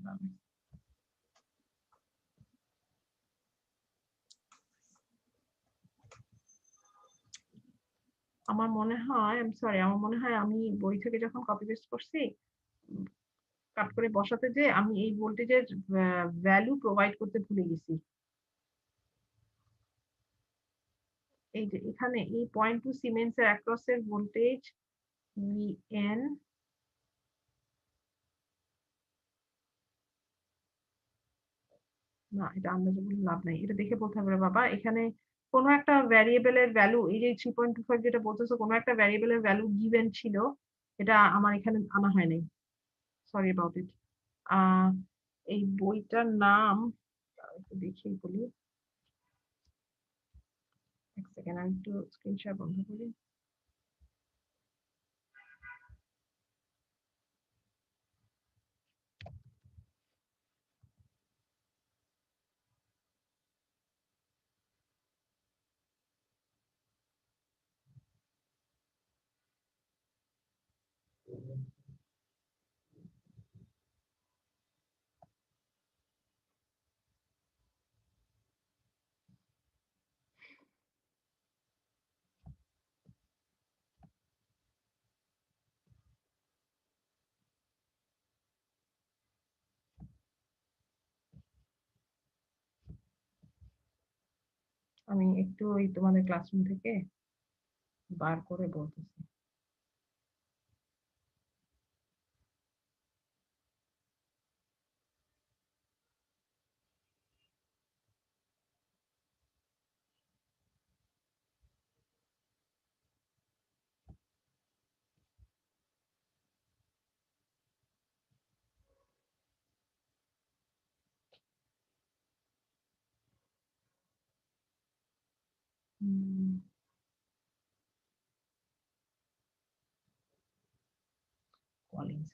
আমার মনে হয় আমি বই থেকে যখন কপি পেস্ট করছি, কাট করে বসাতে যে আমি এই ভোল্টেজের ভ্যালু প্রোভাইড করতে ভুলে গেছি। এই যে এখানে এই 0.2 সিমেন্স এর অ্যাক্রস এর ভোল্টেজ VN, না এটা আন্দাজে বলে লাভ নাই, এটা দেখে বলতে হবে বাবা। এখানে কোনো একটা ভ্যারিয়েবলের ভ্যালু, এই যে 3.25 যেটা বলতেছো, কোনো একটা ভ্যারিয়েবলের ভ্যালু গিভেন ছিল, এটা আমার এখানে আনা হয় নাই, সরি অ্যাবাউট ইট। এই বইটার নাম একটু দেখি বলি, এক সেকেন্ড, আমি একটু স্ক্রিন শেয়ার বন্ধ করি। আমি একটু ওই তোমাদের ক্লাসরুম থেকে বার করে বলতেছি। Collins.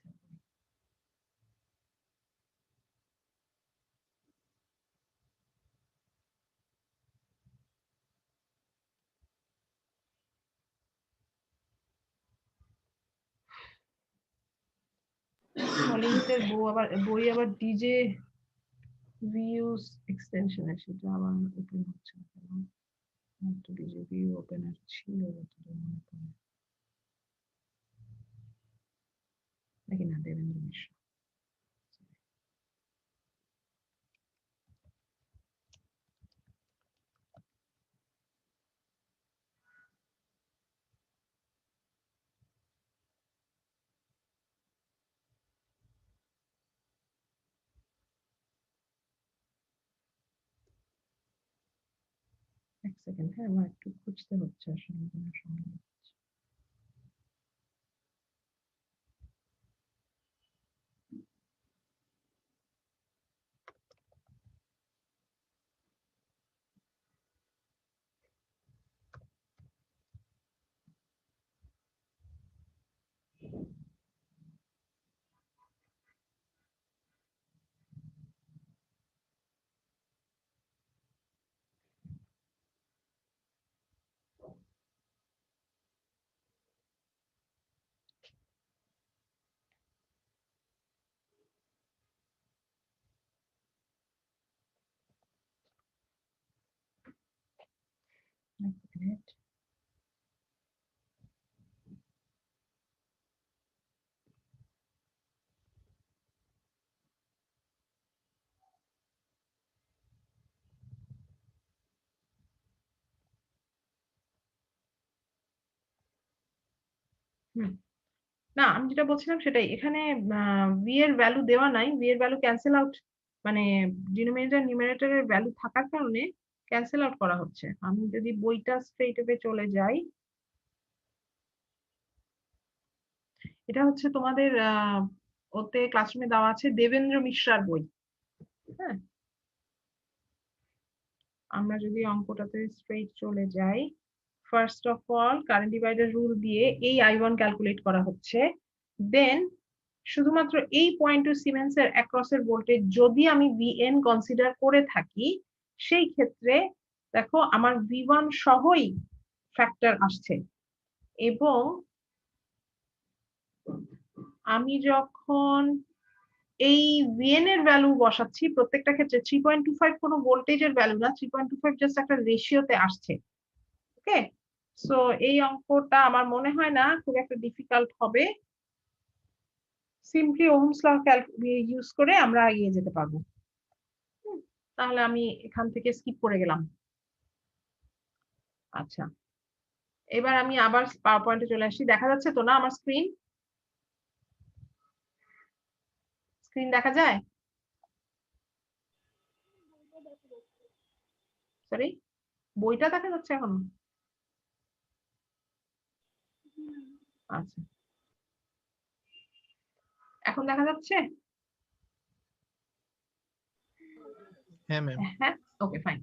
কলিংসের বই আবার ডিজে ভিউজ এক্সটেনশনের, সেটা আবার ওপেন হচ্ছে না কেন? তো ডিজে ভিউ ওপেন ছিল মনে পড়ে নাকি না? দেবেন্দ্র মিশ্র। এক সেকেন্ড, হ্যাঁ আমার একটু খুঁজতে হচ্ছে আসলে কোনো সময়। এক মিনিট। না, আমি যেটা বলছিলাম সেটাই, এখানে ভি এর ভ্যালু দেওয়া নাই, ভি এর ভ্যালু ক্যান্সেল আউট, মানে ডিনোমিনেটর নিউমারেটরের ভ্যালু থাকার কারণে ক্যান্সেল আউট করা হচ্ছে। আমি যদি বইটা স্ট্রেইট অ্যাওয়ে চলে যাই, এটা হচ্ছে তোমাদের ওতে ক্লাসরুমে দেওয়া আছে দেবেন্দ্র মিশ্রার বই। হ্যাঁ, আমরা যদি অঙ্কটাতে স্ট্রেইট চলে যাই, first of all current divider rule দিয়ে এই I1 ক্যালকুলেট করা হচ্ছে। দেন শুধুমাত্র এই 0.2 সিমেন্স এর অ্যাক্রস এর ভোল্টেজ যদি আমি VN কনসিডার করে থাকি, সেই ক্ষেত্রে দেখো আমার V1 সহই ফ্যাক্টর আসছে, এবং আমি যখন এই VN এর ভ্যালু বসাচ্ছি প্রত্যেকটা ক্ষেত্রে 3.25 কোনো ভোল্টেজের ভ্যালু না, 3.25 জাস্ট একটা রেশিওতে আসছে। ওকে, সো এই অঙ্কটা আমার মনে হয় না খুব একটা ডিফিকাল্ট হবে, সিম্পলি ওহমস ল ইউজ করে আমরা এগিয়ে যেতে পারবো। তাহলে আমি এখান থেকে স্কিপ করে গেলাম। আচ্ছা, এবার আমি আবার পাওয়ার পয়েন্টে চলে আসি। দেখা যাচ্ছে তো না আমার স্ক্রিন? স্ক্রিন দেখা যায়? সরি, বইটা দেখা যাচ্ছে এখনো? আচ্ছা, এখন দেখা যাচ্ছে? হ্যাঁ ম্যাম। হ্যাঁ, ওকে ফাইন।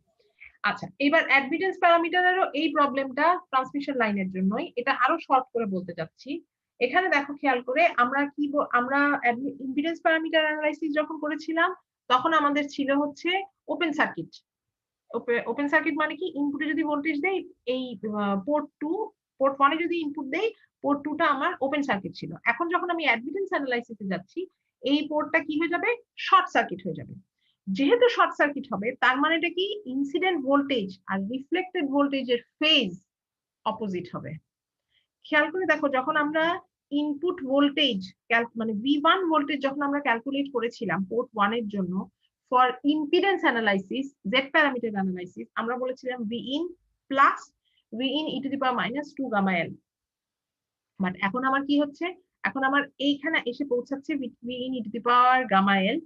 আচ্ছা, এবার অ্যাডমিটেন্স প্যারামিটারেরও এই প্রবলেমটা ট্রান্সমিশন লাইনের জন্যই, এটা আরো শর্ট করে বলতে যাচ্ছি। এখানে দেখো খেয়াল করে, আমরা আমরা ইম্পিডেন্স প্যারামিটার অ্যানালাইসিস যখন করেছিলাম তখন আমাদের ছিল হচ্ছে ওপেন সার্কিট। ওপেন সার্কিট মানে কি, ইনপুটে যদি ভোল্টেজ দেই, এই পোর্ট 1 এ যদি ইনপুট দেই, পোর্ট 2 টা আমার ওপেন সার্কিট ছিল। এখন যখন আমি অ্যাডমিটেন্স অ্যানালাইসিসে যাচ্ছি, এই পোর্টটা কি হয়ে যাবে? শর্ট সার্কিট হয়ে যাবে। যেহেতু শর্ট সার্কিট হবে, তার মানেটা কি, ইনসিডেন্ট ভোল্টেজ আর রিফ্লেক্টেড ভোল্টেজের ফেজ অপোজিট হবে। খেয়াল করে দেখো, যখন আমরা ইনপুট ভোল্টেজ মানে V1 ভোল্টেজ যখন আমরা ক্যালকুলেট করেছিলাম পোর্ট 1 এর জন্য, for impedance analysis, Z parameter analysis, আমরা বলেছিলাম V in plus V in e to the power minus 2 gamma L. But এখন আমার কি হচ্ছে, এখন আমার এইখানে এসে পৌঁছাচ্ছে V in e to the power gamma L.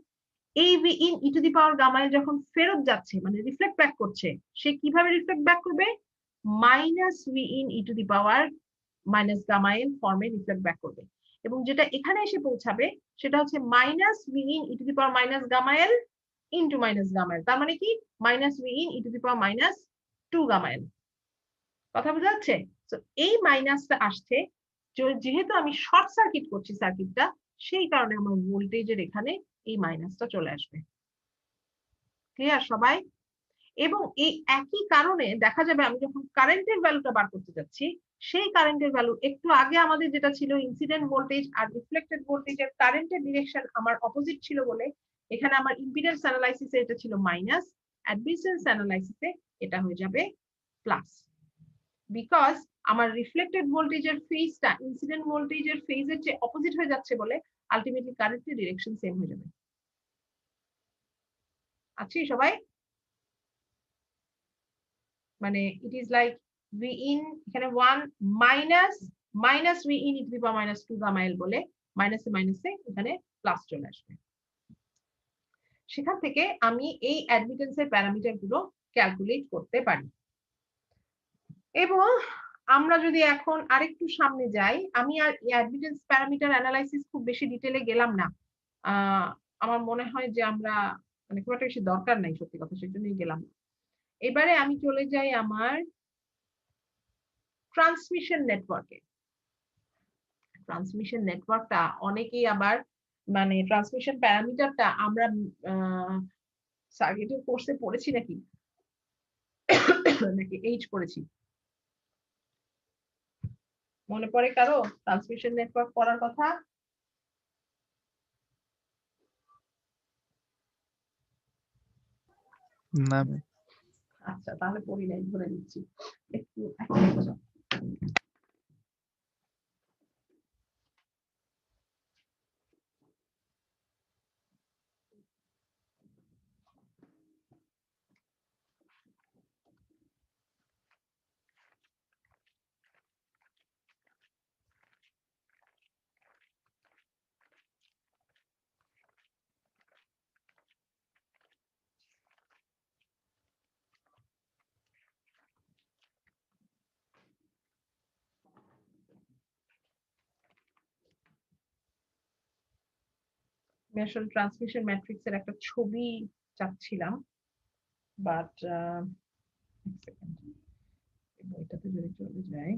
এই V in e to the power gamma L যখন ফেরত যাচ্ছে, মানে রিফ্লেক্ট ব্যাক করছে, সে কিভাবে রিফ্লেক্ট ব্যাক করবে? Minus V in e to the power minus gamma L ফর্মে রিফ্লেক্ট ব্যাক করবে। এবং যেটা এখানে এসে পৌঁছাবে সেটা হচ্ছে minus V in e to the power minus gamma L into minus gamma L. তার মানে কি? Minus V in e to the power minus 2 gamma L. কথা বোঝা যাচ্ছে? তো এই মাইনাসটা আসছে যেহেতু আমি শর্ট সার্কিট করছি সার্কিটটা, সেই কারণে আমার ভোল্টেজের এখানে এই মাইনাসটা চলে আসবে। ক্লিয়ার সবাই? এবং এই একই কারণে দেখা যাবে আমি যখন কারেন্টের ভ্যালুটা বার করতে যাচ্ছি, সেই কারেন্টের ভ্যালু একটু আগে আমাদের যেটা ছিল ইনসিডেন্ট ভোল্টেজ আর রিফ্লেক্টেড ভোল্টেজের কারেন্টের ডিরেকশন আমার অপোজিট ছিল বলে এখানে আমার ইম্পিডেন্স অ্যানালাইসিসে এটা ছিল মাইনাস, অ্যাডমিটেন্স অ্যানালাইসিসে এটা হয়ে যাবে প্লাস। বিকজ আমার রিফ্লেক্টেড ভোল্টেজের ফেজটা ইনসিডেন্ট ভোল্টেজের ফেজের চেয়ে অপোজিট হয়ে যাচ্ছে বলে আলটিমেটলি কারেন্টের ডিরেকশন সেম হয়ে যাবে। আছি সবাই? মানে it is like V in এখানে 1 minus V in e to the power minus 2 gamma L বলে মাইনাসে মাইনাসে এখানে প্লাস চলে আসবে। সেখান থেকে আমি এই অ্যাডমিটেন্সের প্যারামিটার গুলো ক্যালকুলেট করতে পারি। এবং আমরা যদি এখন আরেকটু সামনে যাই, আমি আর অ্যাডমিটেন্স প্যারামিটার অ্যানালাইসিস খুব বেশি ডিটেইলে গেলাম না। আমার মনে হয় যে আমরা মানে খুব একটা বেশি দরকার নাই, সত্যি কথা, সেজন্যই গেলাম। এবারে আমি চলে যাই আমার ট্রান্সমিশন নেটওয়ার্কে। ট্রান্সমিশন নেটওয়ার্কটা অনেকেই আবার মানে ট্রান্সমিশন প্যারামিটারটা আমরা সার্কিটের কোর্সে পড়েছি নাকি নাকি এইচ পড়েছি? মনে পড়ে কারো ট্রান্সমিশন নেটওয়ার্ক পড়ার কথা? না আচ্ছা, তাহলে পড়ি নাই, ধরে দিচ্ছি একটু। আমি আসলে ট্রান্সমিশন ম্যাট্রিক্সের একটা ছবি চাচ্ছিলাম, বাট বইটাতে যদি চলে যায়।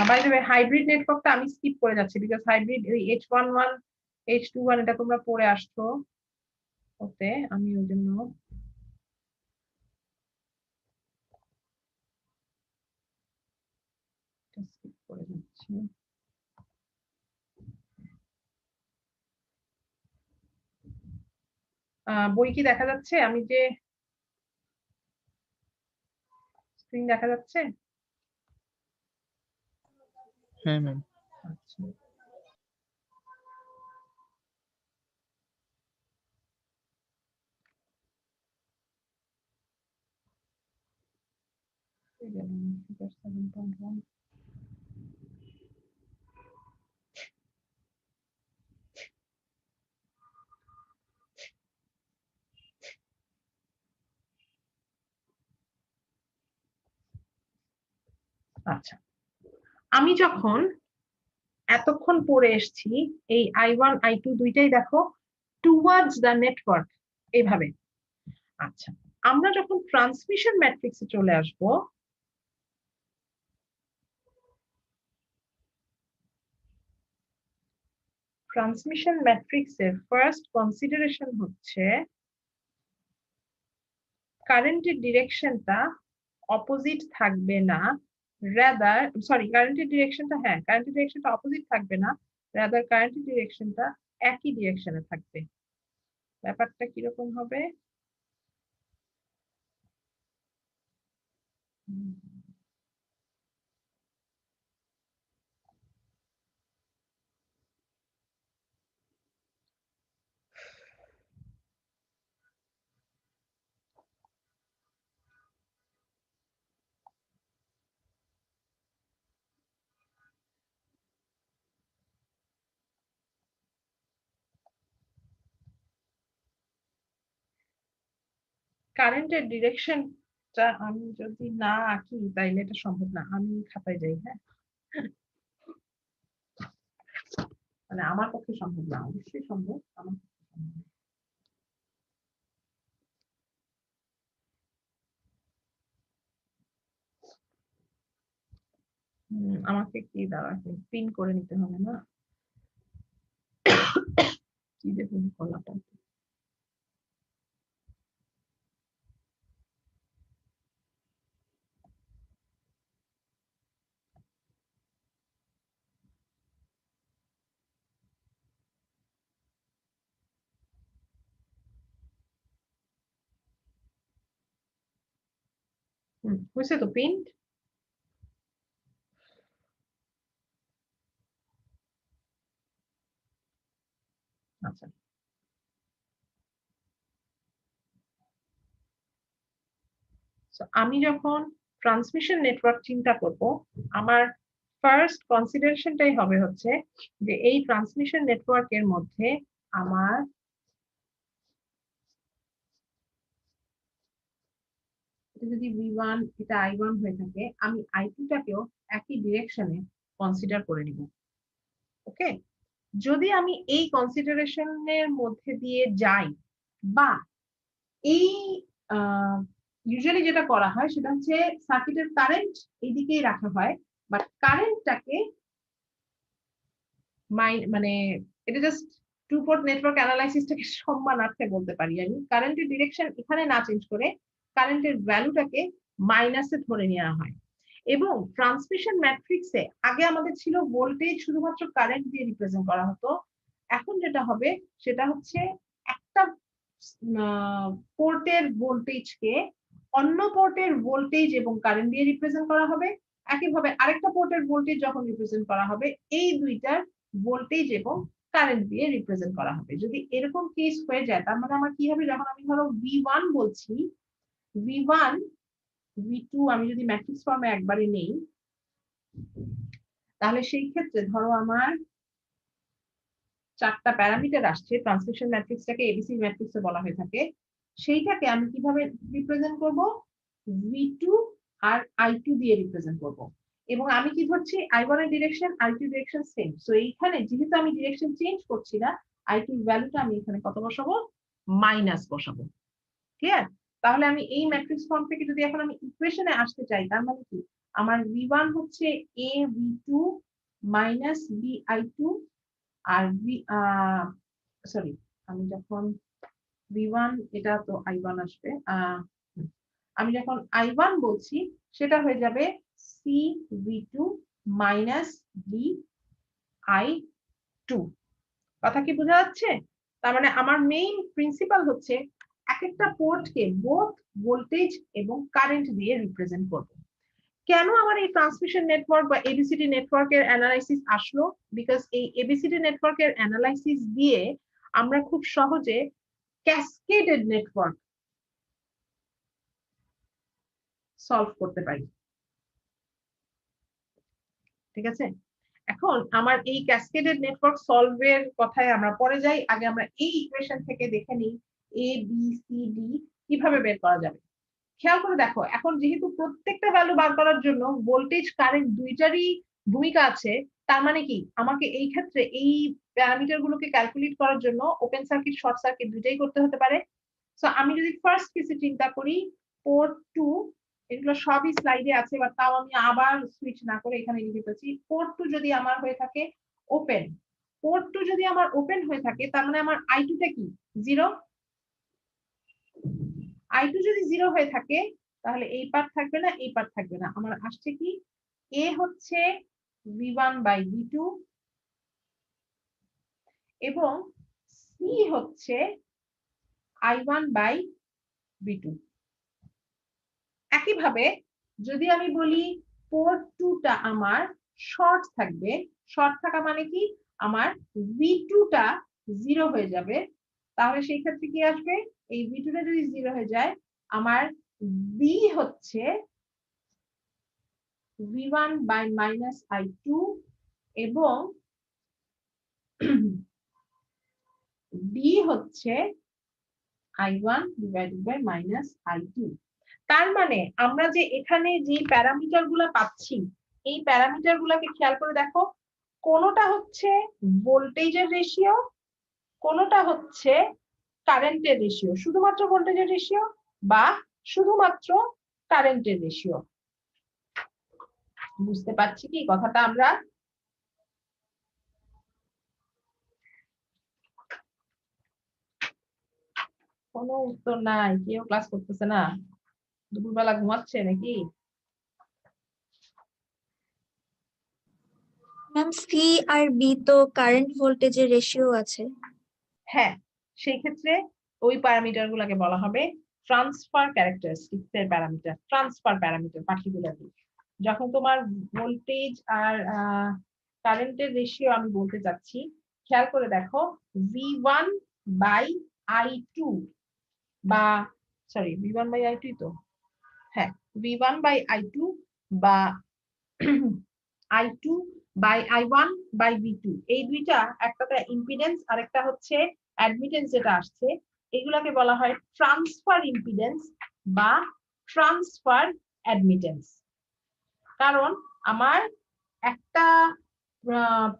বাই দ্য ওয়ে, হাইব্রিড নেটওয়ার্কটা আমি স্কিপ করে যাচ্ছি বিকজ হাইব্রিড ওই H11 H21 এটা তোমরা পড়ে আসছো, ওতে আমি ওই জন্য স্কিপ করে যাচ্ছি। বই কি দেখা যাচ্ছে? আমি যে স্ক্রিন দেখা যাচ্ছে? হ্যাঁ ম্যাম। আচ্ছা, আচ্ছা, আমি যখন এতক্ষণ পড়ে এসছি এই I1 I2 দুইটাই দেখো টুয়ার্ডস দ্য নেটওয়ার্ক এইভাবে। আচ্ছা, আমরা যখন ট্রান্সমিশন ম্যাট্রিক্সে চলে আসব, ট্রান্সমিশন ম্যাট্রিক্সের ফার্স্ট কনসিডারেশন হচ্ছে কারেন্টের ডিরেকশনটা অপোজিট থাকবে না, রাদার কারেন্টের ডিরেকশনটা অপোজিট থাকবে না, রাদার কারেন্টের ডিরেকশনটা একই ডিরেকশনে থাকবে। ব্যাপারটা কিরকম হবে? কারেন্টের ডিরেকশনটা আমি যদি না আঁকি তাইলে এটা সম্ভব না। আমি খাতায় যাই, হ্যাঁ, মানে আমার পক্ষে সম্ভব না, অবশ্যই সম্ভব, আমার পক্ষে সম্ভব না। আমাকে কি দাঁড়াতে পিন করে নিতে হবে না? কি দেখুন কলাটা, হয়েছে তো পিন? আচ্ছা, আমি যখন ট্রান্সমিশন নেটওয়ার্ক চিন্তা করব, আমার ফার্স্ট কনসিডারেশনটাই হবে হচ্ছে যে এই ট্রান্সমিশন নেটওয়ার্কের মধ্যে আমার এটা যদি V1 এটা I1 হয়ে থাকে, আমি I2 টাকেও একই ডিরেকশনে কনসিডার করে নিব। ওকে, যদি আমি এই কনসিডারেশনের মধ্যে দিয়ে যাই, বা এই ইউজুয়ালি যেটা করা হয় সেটা হচ্ছে সার্কিটের কারেন্ট এইদিকেই রাখা হয়, বাট কারেন্টটাকে মানে এটা জাস্ট টু পোর্ট নেটওয়ার্ক অ্যানালাইসিসটাকে সম্মানার্থে বলতে পারি আমি। কারেন্টের ডিরেকশন এখানে না চেঞ্জ করে কারেন্টের ভ্যালুটাকে মাইনাসে ধরে নেওয়া হয়। এবং ট্রান্সমিশন ম্যাট্রিক্সে আগে আমাদের ছিল ভোল্টেজ শুধুমাত্র কারেন্ট দিয়ে রিপ্রেজেন্ট করা হতো, এখন যেটা হবে সেটা হচ্ছে একটা পোর্টের ভোল্টেজকে অন্য পোর্টের ভোল্টেজ এবং কারেন্ট দিয়ে রিপ্রেজেন্ট করা হবে। একইভাবে আরেকটা পোর্টের ভোল্টেজ যখন রিপ্রেজেন্ট করা হবে, এই দুইটার ভোল্টেজ এবং কারেন্ট দিয়ে রিপ্রেজেন্ট করা হবে। যদি এরকম কেস হয়ে যায়, তার মানে আমার কি হবে, যখন আমি ধরো V1 বলছি, V1 V2 আমি যদি ম্যাট্রিক্স ফর্মে একবারে নেই, তাহলে সেই ক্ষেত্রে ধরো আমার চারটা প্যারামিটার আসছে, ট্রান্সমিশন ম্যাট্রিক্সটাকে এবিসি ম্যাট্রিক্সে বলা হয়ে থাকে। সেইটাকে আমি কিভাবে রিপ্রেজেন্ট করব? V2 আর I2 দিয়ে রিপ্রেজেন্ট করব। এবং আমি কি ধরছি, I1 এর direction I2 direction same. So এইখানে যেহেতু আমি ডিরেকশন চেঞ্জ করছি না, I2 এর ভ্যালুটা আমি এখানে কত বসাবো? মাইনাস বসাবো। ক্লিয়ার? তাহলে আমি এই ম্যাট্রিক্স ফর্ম থেকে যদি এখন আমি ইকুয়েশনে আসতে চাই, তার মানে কি, আমার V1 হচ্ছে A V2 minus B I2, আর সরি, আমি যখন V1 এটা তো I1 আসবে, আমি যখন I1 বলছি সেটা হয়ে যাবে C V2 minus B I2। কথা কি বোঝা যাচ্ছে? তার মানে আমার মেইন প্রিন্সিপাল হচ্ছে এক একটা পোর্টকে বোথ ভোল্টেজ এবং কারেন্ট দিয়ে রিপ্রেজেন্ট করব। কেন আমার এই ট্রান্সমিশন নেটওয়ার্ক বা এবিসিডি নেটওয়ার্কের অ্যানালাইসিস আসলো? বিকজ এই এবিসিডি নেটওয়ার্কের অ্যানালাইসিস দিয়ে আমরা খুব সহজে ক্যাসকেডেড নেটওয়ার্ক সলভ করতে পারি। ঠিক আছে, এখন আমার এই ক্যাসকেডেড নেটওয়ার্ক সলভের কথায় আমরা পরে যাই। আগে আমরা এই ইকুয়েশন থেকে দেখে নিই এ বি সি ডি কিভাবে বের করা যাবে। খেয়াল করে দেখো, এখন যেহেতু প্রত্যেকটা ভ্যালু বার করার জন্য ভোল্টেজ কারেন্ট দুইটারই ভূমিকা আছে, তার মানে কি আমাকে এই ক্ষেত্রে এই প্যারামিটার গুলোকে ক্যালকুলেট করার জন্য ওপেন সার্কিট শর্ট সার্কিট দুইটাই করতে হতে পারে। সো আমি যদি ফার্স্ট কেসে চিন্তা করি, পোর্ট 2, এগুলো সবই স্লাইডে আছে, বাট তাও আমি আবার সুইচ না করে এখানে লিখে ফেলছি। পোর্ট 2 যদি আমার হয়ে থাকে ওপেন, পোর্ট 2 যদি আমার ওপেন হয়ে থাকে, তার মানে আমার I2 টা কি 0। I2 যদি 0 হয়ে থাকে, তাহলে এই পার্ট থাকবে না, এই পার্ট থাকবে না। আমার আসছে কি, A হচ্ছে V1 বাই V2 এবং C হচ্ছে I1 বাই V2। একইভাবে যদি আমি বলি পোর্ট 2 টা আমার শর্ট থাকবে, শর্ট থাকা মানে কি আমার V2 টা 0 হয়ে যাবে, তাহলে সেই ক্ষেত্রে কি আসবে, এই V2 টা যদি 0 হয়ে যায় আমার V হচ্ছে V1 বাই মাইনাস I2 এবং D হচ্ছে I1 divided by minus I2। তার মানে আমরা যে এখানে যে প্যারামিটার গুলা পাচ্ছি, এই প্যারামিটার গুলাকে খেয়াল করে দেখো, কোনটা হচ্ছে ভোল্টেজের রেশিও, কোনটা হচ্ছে কারেন্টের রেশিও, শুধুমাত্র ভোল্টেজের রেশিও বা শুধুমাত্র কারেন্টের রেশিও। বুঝতে পারছি কি কথাটা আমরা? কোনো উত্তর নাই, কেউ ক্লাস করতেছে না, দুপুরবেলা ঘুমাচ্ছে নাকি? ম্যাম সি আর বি তো কারেন্ট ভোল্টেজের রেশিও আছে। হ্যাঁ, সেই ক্ষেত্রে ওই প্যারামিটার গুলাকে বলা হবে ট্রান্সফার ক্যারেক্টারিস্টিক্স এর প্যারামিটার, ট্রান্সফার প্যারামিটার পার্টিকুলারলি। যখন তোমার ভোল্টেজ আর কারেন্টের রেশিও আমি বলতে চাচ্ছি, খেয়াল করে দেখো V1 বাই I2 বা সরি V1 বাই I2 তো, হ্যাঁ V1 বাই I2 বা I2 by I1 by V2, এই দুইটা, একটা ইম্পিডেন্স আর একটা হচ্ছে অ্যাডমিটেন্স যেটা আসছে, এগুলাকে বলা হয় ট্রান্সফার ইম্পিডেন্স বা ট্রান্সফার অ্যাডমিটেন্স। কারণ আমার একটা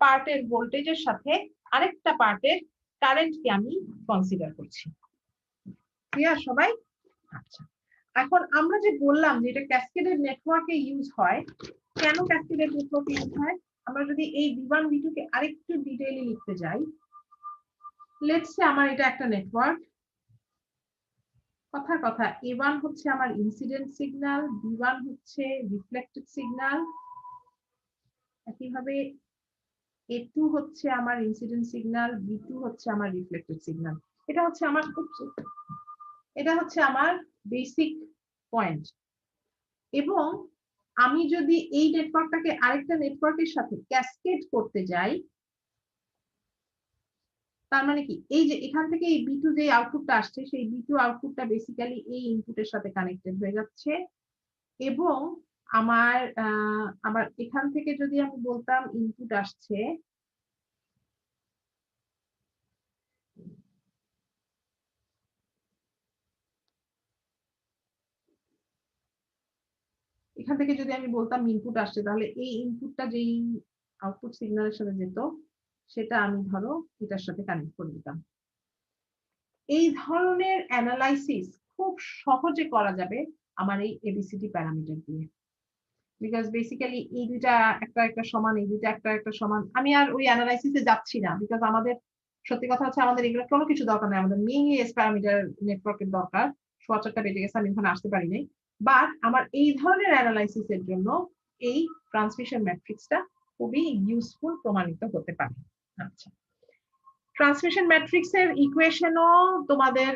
পার্টের ভোল্টেজের সাথে আরেকটা পার্টের কারেন্টকে আমি কনসিডার করছি। ক্লিয়ার সবাই? আচ্ছা, এখন আমরা যে বললাম যে এটা ক্যাসকেডেড নেটওয়ার্কে ইউজ হয়, কেন ক্যাসকেডেড নেটওয়ার্কে ইউজ হয়, আমরা যদি এই V1 V2 কে আরেকটু ডিটেইলি লিখতে যাই, লেটস সে আমার এটা একটা নেটওয়ার্ক, কথার কথা A1 হচ্ছে আমার ইনসিডেন্ট সিগন্যাল, B1 হচ্ছে রিফ্লেক্টেড সিগন্যাল, একইভাবে A2 হচ্ছে আমার ইনসিডেন্ট সিগন্যাল, B2 হচ্ছে আমার রিফ্লেক্টেড সিগন্যাল। এটা হচ্ছে আমার বেসিক পয়েন্ট। এবং আমি যদি এই নেটওয়ার্কটাকে আরেকটা নেটওয়ার্কের সাথে ক্যাসকেড করতে যাই, তার মানে কি এই যে এখান থেকে এই B2 যে আউটপুটটা আসছে, সেই B2 আউটপুটটা বেসিক্যালি এই ইনপুটের সাথে কানেক্টেড হয়ে যাচ্ছে, এবং আমার এখান থেকে যদি আমি বলতাম ইনপুট আসছে, এখান থেকে যদি আমি বলতাম ইনপুট আসছে, তাহলে এই ইনপুটটা যেই আউটপুট সিগন্যালের সাথে যেত সেটা আমি ধরো এটার সাথে কানেক্ট করে দিতাম। এই ধরনের অ্যানালাইসিস খুব সহজে করা যাবে আমার এই এবিসিডি প্যারামিটার দিয়ে, বিকজ বেসিক্যালি এই দুইটা একটা সমান, এই দুইটা একটা সমান। আমি আর ওই অ্যানালাইসিসে যাচ্ছি না, বিকজ আমাদের সত্যি কথা হচ্ছে আমাদের এগুলো কোনো কিছু দরকার নেই, আমাদের মেইনলি এস প্যারামিটার নেটওয়ার্কের দরকার। 4টা বেজে গেছে, আমি এখানে আসতে পারি নাই, বাট আমার এই ধরনের অ্যানালাইসিসের জন্য এই ট্রান্সমিশন ম্যাট্রিক্সটা খুবই ইউজফুল প্রমাণিত হতে পারে। আচ্ছা, ট্রান্সমিশন ম্যাট্রিক্স এর ইকুয়েশনও তোমাদের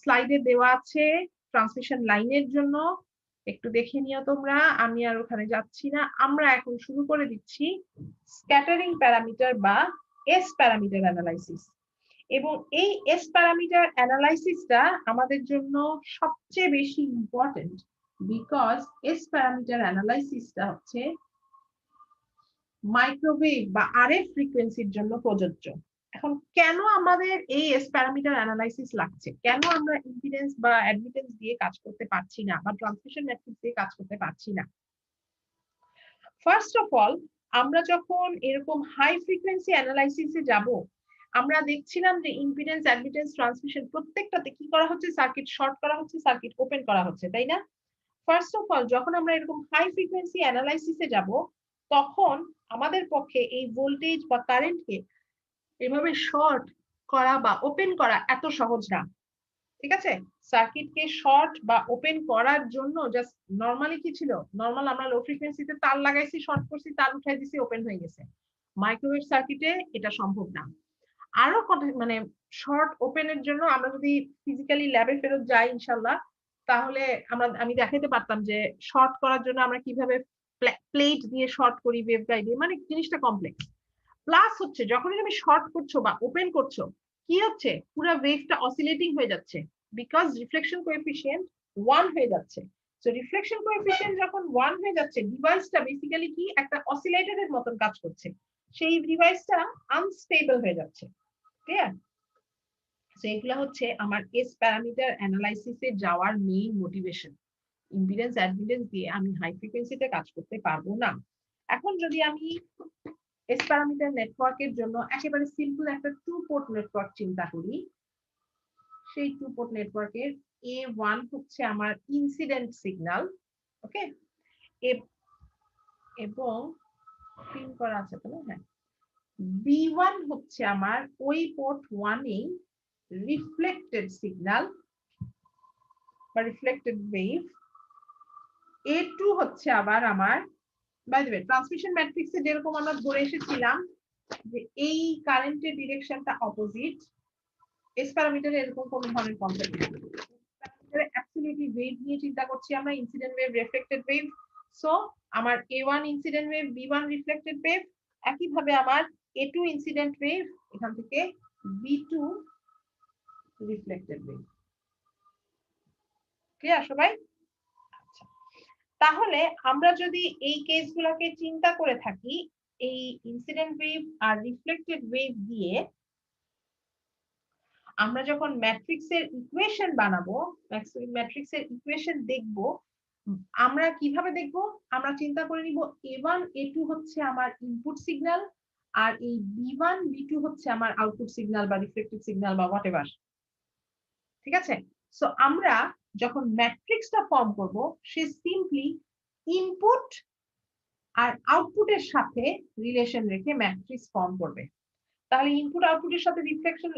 স্লাইডে দেওয়া আছে ট্রান্সমিশন লাইনের জন্য, একটু দেখে নিও তোমরা, আমি আর ওখানে যাচ্ছি না। আমরা এখন শুরু করে দিচ্ছি স্ক্যাটারিং প্যারামিটার বা এস প্যারামিটার অ্যানালাইসিস। এবং এই এস প্যারামিটার অ্যানালাইসিসটা আমাদের জন্য সবচেয়ে বেশি ইম্পর্টেন্ট, বিকজ এস প্যারামিটার অ্যানালাইসিসটা হচ্ছে মাইক্রোওয়েভ বা আরএফ ফ্রিকোয়েন্সির জন্য প্রযোজ্য। এখন কেন আমাদের এই এস প্যারামিটার অ্যানালাইসিস লাগছে, কেন আমরা ইম্পিডেন্স বা অ্যাডমিটেন্স দিয়ে কাজ করতে পারছি না বা ট্রান্সমিশন ম্যাট্রিক্স দিয়ে কাজ করতে পারছি না? ফার্স্ট অফ অল, আমরা যখন এরকম হাই ফ্রিকোয়েন্সি অ্যানালাইসিসে যাব, আমরা দেখছিলাম যে ইম্পিডেন্স, অ্যাডমিটেন্স, ট্রান্সমিশন প্রত্যেকটাতে কি করা হচ্ছে, সার্কিট শর্ট করা হচ্ছে, সার্কিট ওপেন করা হচ্ছে, তাই না? ফার্স্ট অফ অল, যখন আমরা এরকম হাই ফ্রিকোয়েন্সি অ্যানালাইসিসে যাব, তখন আমাদের পক্ষে এই ভোল্টেজ বা কারেন্টকে এভাবে শর্ট করা বা ওপেন করা এত সহজ না, ঠিক আছে? সার্কিটকে শর্ট বা ওপেন করার জন্য জাস্ট নরমালি কি ছিল, নরমাল আমরা লো ফ্রিকোয়েন্সিতে তার লাগাইছি, শর্ট করছি, তার উঠাই দিছি, ওপেন হয়ে গেছে। মাইক্রোওয়েভ সার্কিটে এটা সম্ভব না। আরো মানে শর্ট ওপেনের জন্য আমরা যদি ফিজিক্যালি ল্যাবে ফেরত যাই ইনশাল্লাহ, তাহলে আমি দেখাতে পারতাম যে শর্ট করার জন্য আমরা কিভাবে প্লেট দিয়ে শর্ট করি ওয়েভগাইড দিয়ে, মানে জিনিসটা কমপ্লেক্স। প্লাস হচ্ছে যখনই তুমি শর্ট করছো বা ওপেন করছো, কি হচ্ছে পুরো ওয়েভটা অসিলেটিং হয়ে যাচ্ছে, বিকজ রিফ্লেকশন কোএফিসিয়েন্ট 1 হয়ে যাচ্ছে। সো রিফ্লেকশন কোএফিসিয়েন্ট যখন 1 হয়ে যাচ্ছে, ডিভাইসটা বেসিক্যালি কি একটা অসিলেটরের মতন কাজ করছে, সেই ডিভাইসটা আনস্টেবল হয়ে যাচ্ছে। ক্লিয়ার? সো এগুলা হচ্ছে আমার এস প্যারামিটার অ্যানালাইসিসে যাওয়ার মেইন মোটিভেশন। ইম্পিডেন্স অ্যাডমিটেন্স দিয়ে আমি হাই ফ্রিকোয়েন্সিতে কাজ করতে পারবো না। এখন যদি আমি এস প্যারামিটার নেটওয়ার্কের জন্য একেবারে সিম্পল একটা 2 পোর্ট নেটওয়ার্ক চিন্তা করি, সেই 2 পোর্ট নেটওয়ার্কের A1 হচ্ছে আমার ইনসিডেন্ট সিগন্যাল, ওকে, এবং পিন করা আছে তো, হ্যাঁ, B1 হচ্ছে আমার ওই পোর্ট 1 এ রিফ্লেক্টেড সিগন্যাল বা রিফ্লেক্টেড ওয়েভ। A2 হচ্ছে আবার আমার, বাই দ্য ওয়ে, ট্রান্সমিশন ম্যাট্রিক্সে যেরকম আমরা ধরে এসেছিলাম যে এই কারেন্টের ডিরেকশনটা অপোজিট, এস প্যারামিটারে এরকম কোন ধরনের কনসেপ্ট নেই। অ্যাবসলিউটলি ওয়েভ নিয়ে চিন্তা করছি আমরা, incident wave, reflected wave. So আমার A1 incident wave, B1 reflected wave, একই ভাবে আমার A2 ইনসিডেন্ট ওয়েভ, এখান থেকে B2 রিফ্লেক্টেড ওয়েভ। ক্লিয়ার সবাই? আচ্ছা, তাহলে আমরা যদি এই কেসগুলোকে চিন্তা করে থাকি, এই ইনসিডেন্ট ওয়েভ আর রিফ্লেক্টেড ওয়েভ দিয়ে আমরা যখন ম্যাট্রিক্সের ইকুয়েশন বানাবো, ম্যাট্রিক্সের ইকুয়েশন দেখব, আমরা কিভাবে দেখব? আমরা চিন্তা করে নিব A1 A2 হচ্ছে আমার ইনপুট সিগন্যাল, আর এই B1 B2 হচ্ছে আমার আউটপুট সিগন্যাল বা রিফ্লেক্টেড সিগন্যাল বা হোয়াটএভার। ঠিক আছে? সো আমরা যখন ম্যাট্রিক্সটা ফর্ম করব, সে সিম্পলি ইনপুট আর আউটপুটের সাথে রিলেশন রেখে ম্যাট্রিক্স ফর্ম করবে। তাহলে ইনপুট আউটপুটের সাথে রিফ্লেকশন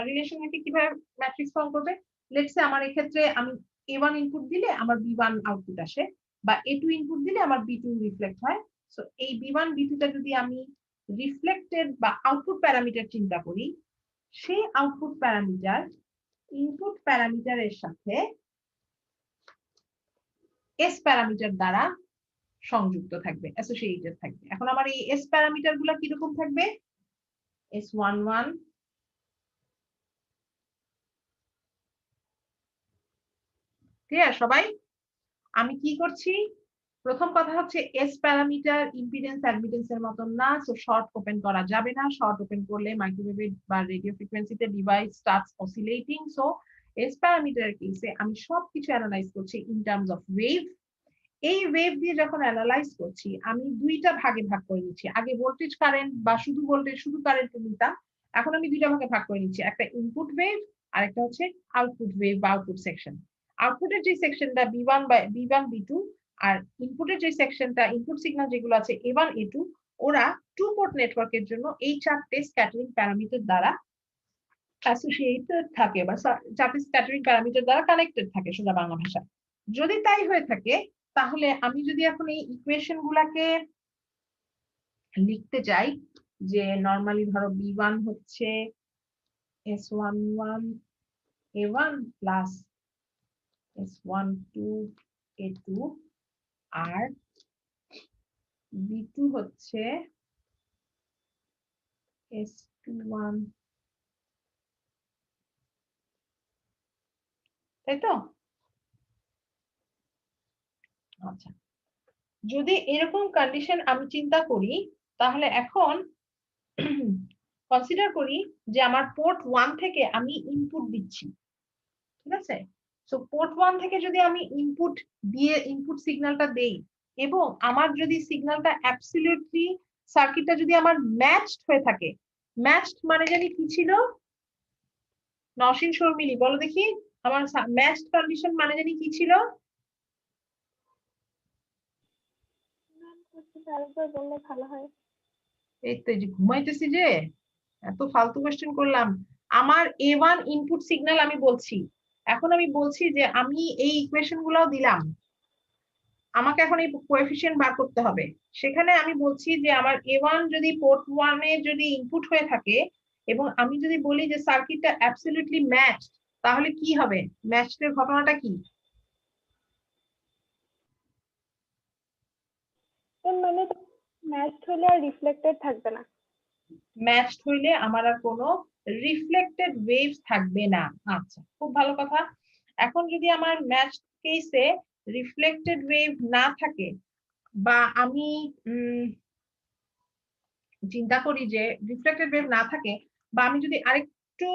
রিলেশন রেখে কিভাবে ম্যাট্রিক্স ফর্ম করবে? লেটস সে আমার এক্ষেত্রে আমি A1 ইনপুট দিলে আমার B1 আউটপুট আসে, বা A2 ইনপুট দিলে আমার B2 রিফ্লেক্ট হয়। সো এই B1 B2 টা যদি আমি রিফ্লেক্টেড বা আউটপুট প্যারামিটার চিন্তা করি, সেই আউটপুট প্যারামিটার ইনপুট প্যারামিটারের সাথে এস প্যারামিটার দ্বারা সংযুক্ত থাকবে, অ্যাসোসিয়েটেড থাকবে। এখন আমার এই এস প্যারামিটার গুলা কিরকম থাকবে? S11, ক্লিয়ার সবাই? আমি কি করছি? প্রথম কথা হচ্ছে এস প্যারামিটার ইম্পিডেন্স অ্যাডমিটেন্সের মতন না, সো শর্ট ওপেন করা যাবে না। শর্ট ওপেন করলে মাইক্রোওয়েভ বা রেডিও ফ্রিকোয়েন্সিতে device starts oscillating. So S parameter কেসে আমি সবকিছু অ্যানালাইজ করছি ইন টার্মস অফ ওয়েভ। এই ওয়েভ দিয়ে যখন অ্যানালাইজ করছি, আমি দুইটা ভাগে ভাগ করে নিচ্ছি। আগে ভোল্টেজ কারেন্ট বা শুধু ভোল্টেজ শুধু কারেন্ট নিতাম, এখন আমি দুইটা ভাগে ভাগ করে নিচ্ছি, একটা ইনপুট ওয়েভ আর একটা হচ্ছে আউটপুট ওয়েভ বা আউটপুট সেকশন। আউটপুটের যে সেকশনটা B1 বা B1 B2, আর ইনপুটের যে সেকশনটা ইনপুট সিগন্যাল যেগুলো আছে A1 A2, ওরা 2 পোর্ট নেটওয়ার্কের জন্য এই চারটে স্ক্যাটারিং প্যারামিটার দ্বারা অ্যাসোসিয়েটেড থাকে বা চারটে স্ক্যাটারিং প্যারামিটার দ্বারা কানেক্টেড থাকে সোজা বাংলা ভাষা। যদি তাই হয়ে থাকে, তাহলে আমি যদি এখন এই ইকুয়েশন গুলাকে লিখতে চাই, যে নরমালি ধরো B1 হচ্ছে S11 A1 plus S12 A2, আর B2 হচ্ছে S21, তাই তো? আচ্ছা, যদি এরকম কন্ডিশন আমি চিন্তা করি, তাহলে এখন কনসিডার করি যে আমার পোর্ট 1 থেকে আমি ইনপুট দিচ্ছি, ঠিক আছে? সো পোর্ট 1 থেকে যদি আমি ইনপুট দিয়ে ইনপুট সিগন্যালটা দেই, এবং আমার যদি সিগন্যালটা অ্যাবসলিউটলি সার্কিটটা যদি আমার ম্যাচড হয়ে থাকে, ম্যাচড মানে জানি কি ছিল? নওশিন শর্মিলি বলো দেখি, আমার ম্যাচড কন্ডিশন মানে জানি কি ছিল? এই তো যে ঘুমাইতেছি, যে এত ফালতু কোশ্চেন করলাম। আমার A1 ইনপুট সিগন্যাল আমি বলছি, এখন আমি বলছি যে আমি এই ইকুয়েশন গুলাও দিলাম, আমাকে এখন এই কোএফিসিয়েন্ট বার করতে হবে। সেখানে আমি বলছি যে আমার A1 যদি পোর্ট 1 এ যদি ইনপুট হয়ে থাকে এবং আমি যদি বলি যে সার্কিটটা অ্যাবসলিউটলি ম্যাচ, তাহলে কি হবে? ম্যাচের ঘটনাটা কি? মানে ম্যাচড হলে আর রিফ্লেক্টেড থাকবে না। ম্যাচড হইলে আমার আর কোনো রিফ্লেক্টেড ওয়েভস থাকবে না। আচ্ছা, খুব ভালো কথা। এখন যদি আমার ম্যাচড কেসে রিফ্লেক্টেড ওয়েভ না থাকে, বা আমি চিন্তা করি যে রিফ্লেক্টেড ওয়েভ না থাকে, বা আমি যদি আরেকটু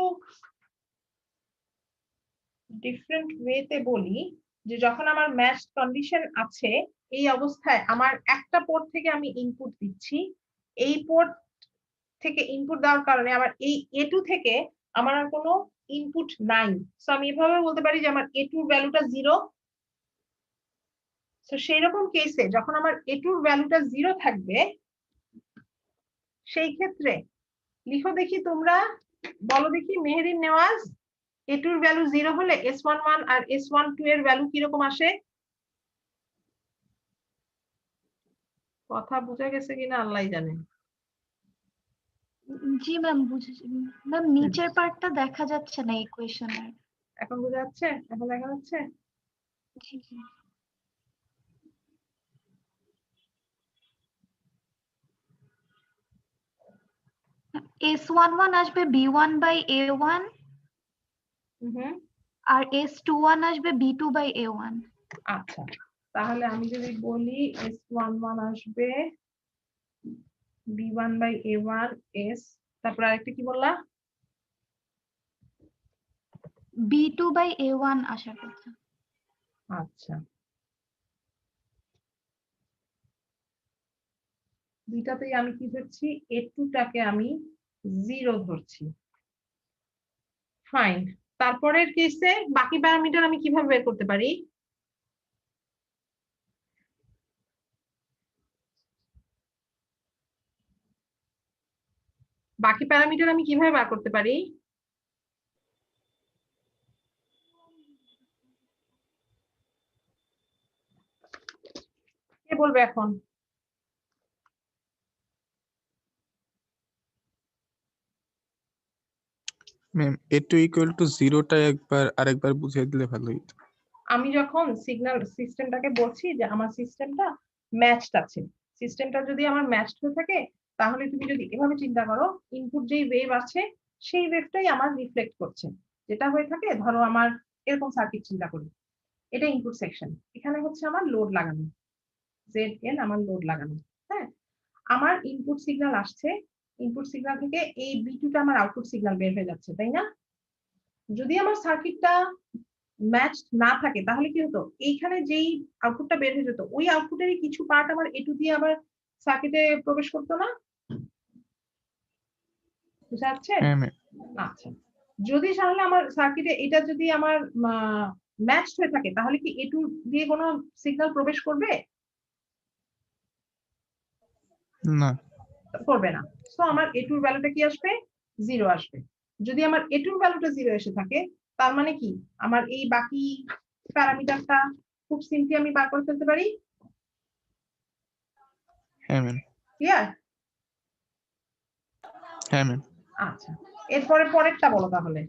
ডিফারেন্ট ওয়েতে বলি যে যখন আমার ম্যাচড কন্ডিশন আছে, এই অবস্থায় আমার একটা পোর্ট থেকে আমি ইনপুট দিচ্ছি, এই পোর্ট থেকে ইনপুট দেওয়ার কারণে আমার এই A2 থেকে আমার আর কোনো ইনপুট নাই। সো আমি এভাবে বলতে পারি যে আমার A2 এর ভ্যালুটা 0। সো সেই রকম কেসে যখন আমার A2 এর ভ্যালুটা 0 থাকবে, সেই ক্ষেত্রে লিখো দেখি তোমরা, বলো দেখি মেহেরিন নেওয়াজ, A2 এর ভ্যালু 0 হলে S11 আর S12 এর ভ্যালু কিরকম আসে? কথা বোঝা গেছে কিনা আল্লাহই জানে। জি ম্যাম বুঝেছি ম্যাম, নিচের পার্টটা দেখা যাচ্ছে না ইকুয়েশনের। এখন বোঝা যাচ্ছে? এখন দেখা যাচ্ছে? জি জি। S11 আসবে B1/A1 আর S21 আসবে B2/A1। আচ্ছা, তাহলে আমি যদি বলি S11 আসবে B1/A1 S, তারপর আরেকটা কি বললা? B2/A1 আসার কথা। আচ্ছা, দুইটাতেই আমি কি ধরছি? A2 টাকে আমি 0 ধরছি। ফাইন। তারপরের কেসে বাকি প্যারামিটার আমি কিভাবে বের করতে পারি? বাকি প্যারামিটার আমি কিভাবে বার করতে পারি? কে বলবে এখন? ম্যাম A2 ইকুয়াল টু 0টা আরেকবার বুঝিয়ে দিলে ভালো হতো। আমি যখন সিগন্যাল সিস্টেমটাকে বলছি যে আমার সিস্টেমটা ম্যাচড আছে, সিস্টেমটা যদি আমার ম্যাচড হয়ে থাকে, তাহলে তুমি যদি এভাবে চিন্তা করো, ইনপুট যেই ওয়েভ আছে সেই ওয়েভটাই আমার রিফ্লেক্ট করছে। যেটা হয়ে থাকে, ধরো আমার এরকম সার্কিট চিন্তা করি, এটা ইনপুট সেকশন, এখানে হচ্ছে আমার লোড লাগানো, ZL আমার লোড লাগানো। হ্যাঁ, আমার ইনপুট সিগন্যাল আসছে, ইনপুট সিগন্যাল থেকে এই B2টা আমার আউটপুট সিগন্যাল বের হয়ে যাচ্ছে, তাই না? যদি আমার সার্কিটটা ম্যাচ না থাকে, তাহলে কি হতো? এইখানে যেই আউটপুটটা বের হয়ে যেত, ওই আউটপুটেরই কিছু পার্ট আমার A2 দিয়ে আবার সার্কিটে প্রবেশ করতো না? বুঝা যাচ্ছে? হ্যাঁ ম্যাম। আচ্ছা, যদি তাহলে আমার সার্কিটে এটা যদি আমার ম্যাচ হয়ে থাকে, তাহলে কি A2 দিয়ে কোনো সিগন্যাল প্রবেশ করবে? না, করবে না। সো আমার A2 এর ভ্যালুটা কি আসবে? 0 আসবে। যদি আমার A2 এর ভ্যালুটা 0 এসে থাকে, তার মানে কি আমার এই বাকি প্যারামিটারটা খুব সিম্পলি আমি বার করে ফেলতে পারি। হ্যাঁ ম্যাম। ক্লিয়ার? হ্যাঁ ম্যাম। আচ্ছা, এরপরে পরেরটা বলো তাহলে।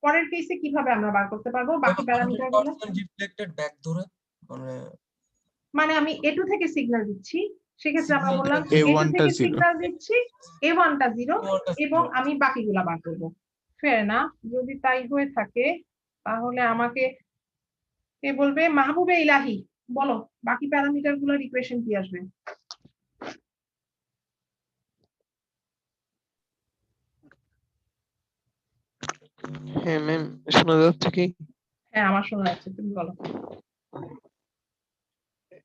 পরের কেসে কিভাবে আমরা বার করতে পারবো বাকি প্যারামিটারগুলো? রিফ্লেক্টেড ব্যাক ধরে মানে আমি A2 থেকে সিগন্যাল দিচ্ছি, সেক্ষেত্রে আমরা Signal বললাম টা A2 A1 টা থেকে 0 সিগন্যাল দিচ্ছি, A1 টা 0, A1 টা এবং 0 আমি বাকিগুলা বার করব। ফেয়ার না? যদি তাই হয়ে থাকে, তাহলে আমাকে কে বলবে? মাহবুবে ইলাহি, বলো বাকি প্যারামিটার গুলোর ইকুয়েশন কি আসবে? হ্যাঁ ম্যাম, শোনা যাচ্ছে কি? হ্যাঁ, আমার শোনা যাচ্ছে, তুমি বলো।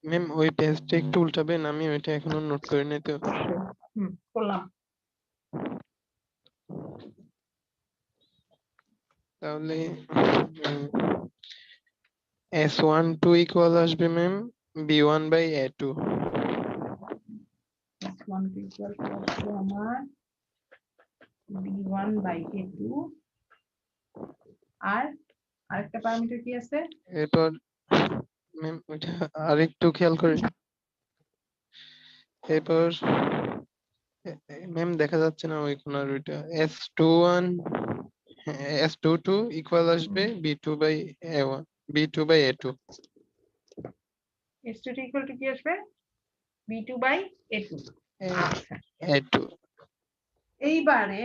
ম্যাম ওই পেজটা একটু উল্টাবেন, আমি ওইটা এখনো নোট করে নাই তো। করলাম। তাহলে S12 ইকুয়াল আসবে ma'am B1/A2। S1 equal to আসবে আমার B1/A2, আর আরেকটা প্যারামিটার কি আছে? এরপর ম্যাম ওইটা আরেকটু খেয়াল করেন। এরপর ম্যাম দেখা যাচ্ছে না ওই কোনার ওইটা S21 S22 ইকুয়াল আসবে B2/A1 B2/A2 S2 equal to কি আসবে B2/A2। আচ্ছা A2 এইবারে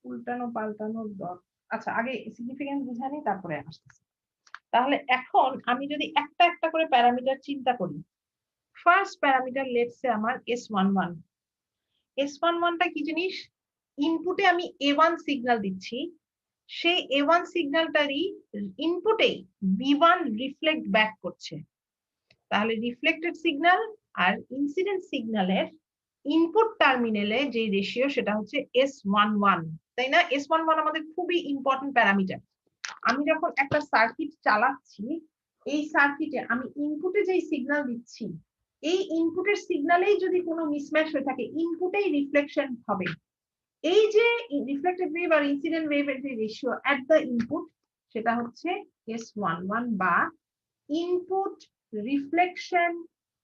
উল্টানো পাল্টানোর আচ্ছা আগে সিগনিফিকেন্স বুঝানি তারপরে আসতেছি। তাহলে এখন আমি যদি একটা একটা করে প্যারামিটার চিন্তা করি, ফার্স্ট প্যারামিটার লেটস সে আমার S11। S11টা কি জিনিস? ইনপুটে আমি A1 সিগন্যাল দিচ্ছি, সেই A1 সিগন্যালটারই ইনপুটেই B1 রিফ্লেক্ট ব্যাক করছে। তাহলে রিফ্লেক্টেড সিগন্যাল আর ইনসিডেন্ট সিগন্যালের ইনপুট টার্মিনালে যে রেশিও সেটা হচ্ছে S11, তাই না? S11 আমাদের খুবই ইম্পর্টেন্ট প্যারামিটার। আমি যখন একটা সার্কিট চালাচ্ছি, এই সার্কিটে আমি ইনপুটে যেই সিগন্যাল দিচ্ছি, এই ইনপুটের সিগন্যালেই যদি কোনো মিসম্যাচ হয়ে থাকে, ইনপুটেই রিফ্লেকশন হবে। এই যে রিফ্লেক্টেড ওয়েভ আর ইনসিডেন্ট ওয়েভের যে রেশিও এট দ্য ইনপুট, সেটা হচ্ছে S11 বা ইনপুট রিফ্লেকশন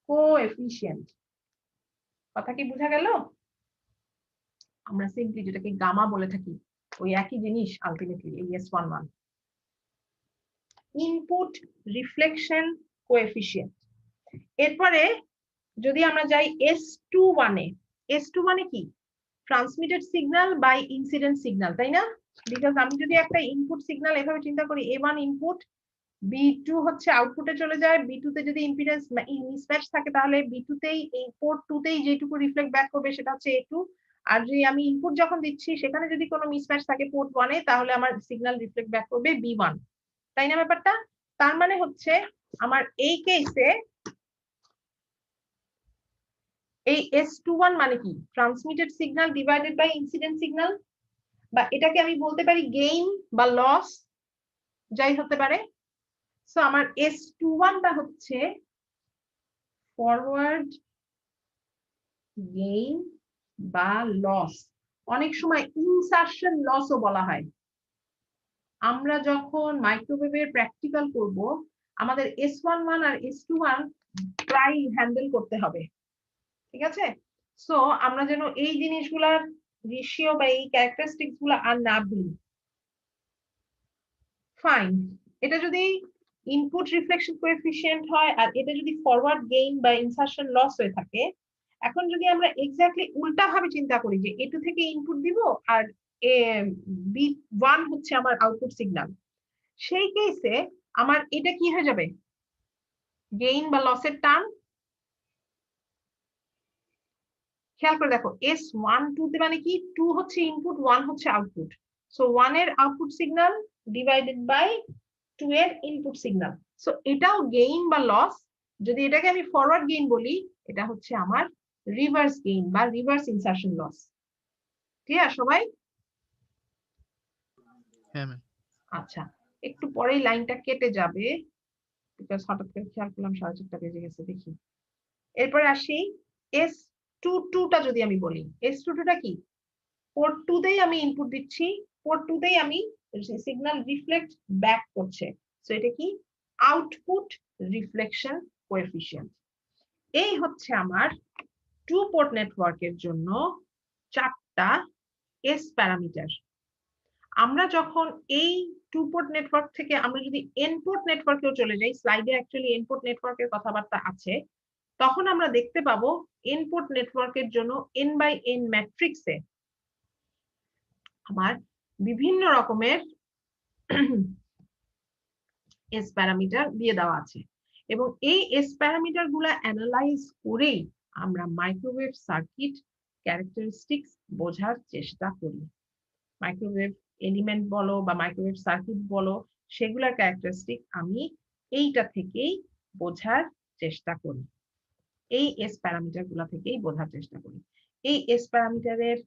কোএফিশিয়েন্ট। কথা কি বোঝা গেল? আমরা সিম্পলি যেটাকে গামা বলে থাকি, ওই একই জিনিস আলটিমেটলি এই S11, ইনপুট রিফ্লেকশন কোএফিশিয়েন্ট। এরপরে যদি আমরা যাই S21 এ, S21 এ কি? Transmitted signal by incident signal, তাই না? বিকজ আমি যদি একটা ইনপুট সিগন্যাল এভাবে চিন্তা করি, A1 ইনপুট, B2 হচ্ছে আউটপুটে চলে যায়, B2 তে যদি ইম্পিডেন্স মিসম্যাচ থাকে তাহলে B2 তেই এই পোর্ট 2 তেই যেটুকু রিফ্লেক্ট ব্যাক করবে সেটা হচ্ছে A2। আর যদি আমি ইনপুট যখন দিচ্ছি সেখানে যদি কোনো মিসম্যাচ থাকে পোর্ট 1 এ, তাহলে আমার সিগন্যাল রিফ্লেক্ট ব্যাক করবে B1, তাই না ব্যাপারটা? তার মানে হচ্ছে আমার এই কেসে এই S21 মানে কি? Transmitted signal divided by incident signal, বা এটাকে আমি বলতে পারি গেইন বা লস, যাই হতে পারে। সো আমার S21 টা হচ্ছে ফরওয়ার্ড গেইন বা লস, অনেক সময় ইনসারশন লসও বলা হয়। আমরা যখন মাইক্রোওয়েভের প্র্যাকটিক্যাল করব, আমাদের S11 আর S21 প্রায় হ্যান্ডেল করতে হবে, ঠিক আছে? সো আমরা যেন এই জিনিসগুলার রেশিও বা এই ক্যারেক্টারিস্টিক্স গুলো আর না ভুলি। ফাইন, এটা যদি ইনপুট রিফ্লেকশন কোএফিশিয়েন্ট হয় আর এটা যদি ফরওয়ার্ড গেইন বা ইনসারশন লস হয়ে থাকে, এখন যদি আমরা এক্স্যাক্টলি উল্টা ভাবে চিন্তা করি যে A2 থেকে ইনপুট দিব আর B1 হচ্ছে আমার আউটপুট সিগন্যাল, সেই কেসে আমার এটা কি হয়ে যাবে? গেইন বা লসের টার্ম। খেয়াল করে দেখো, S12 তে মানে কি? 2 হচ্ছে ইনপুট, 1 হচ্ছে আউটপুট। সো 1 এর আউটপুট সিগন্যাল ডিভাইডেড বাই 2 এর ইনপুট সিগন্যাল। সো এটাও গেইন বা লস। যদি এটাকে আমি ফরওয়ার্ড গেইন বলি, এটা হচ্ছে আমার রিভার্স গেইন বা রিভার্স ইনসারশন লস। ক্লিয়ার সবাই? হ্যাঁ ম্যাম। আচ্ছা, একটু পরেই লাইনটা কেটে যাবে, বিকজ হঠাৎ করে খেয়াল করলাম 4:30 বেজে গেছে। দেখি এরপরে আসি S22 টা যদি আমি বলি, S22 টা কি? পোর্ট 2 তেই আমি ইনপুট দিচ্ছি, পোর্ট 2 তেই আমি সিগন্যাল রিফ্লেক্ট ব্যাক করছে। সো এটা কি? Output reflection coefficient. এই হচ্ছে আমার টু পোর্ট নেটওয়ার্কের জন্য 4টা এস প্যারামিটার। আমরা যখন এই টু পোর্ট নেটওয়ার্ক থেকে আমরা যদি এন পোর্ট নেটওয়ার্কেও চলে যাই, স্লাইডে অ্যাকচুয়ালি এন পোর্ট নেটওয়ার্কের কথাবার্তা আছে, তখন আমরা দেখতে পাবো এন পোর্ট নেটওয়ার্কের জন্য n/n ম্যাট্রিক্সে আমার বিভিন্ন রকমের এস প্যারামিটার দিয়ে দেওয়া আছে, এবং এই এস প্যারামিটার গুলা অ্যানালাইজ করেই আমরা মাইক্রোওয়েভ সার্কিট ক্যারেক্টারিস্টিক্স বোঝার চেষ্টা করি। মাইক্রোওয়েভ এলিমেন্ট বলো বা মাইক্রোওয়েভ সার্কিট বলো, সেগুলার ক্যারেক্টারিস্টিক আমি এইটা থেকেই বোঝার চেষ্টা করি, এই এস প্যারামিটার গুলা থেকেই বোঝার চেষ্টা করি। এই এস প্যারামিটারের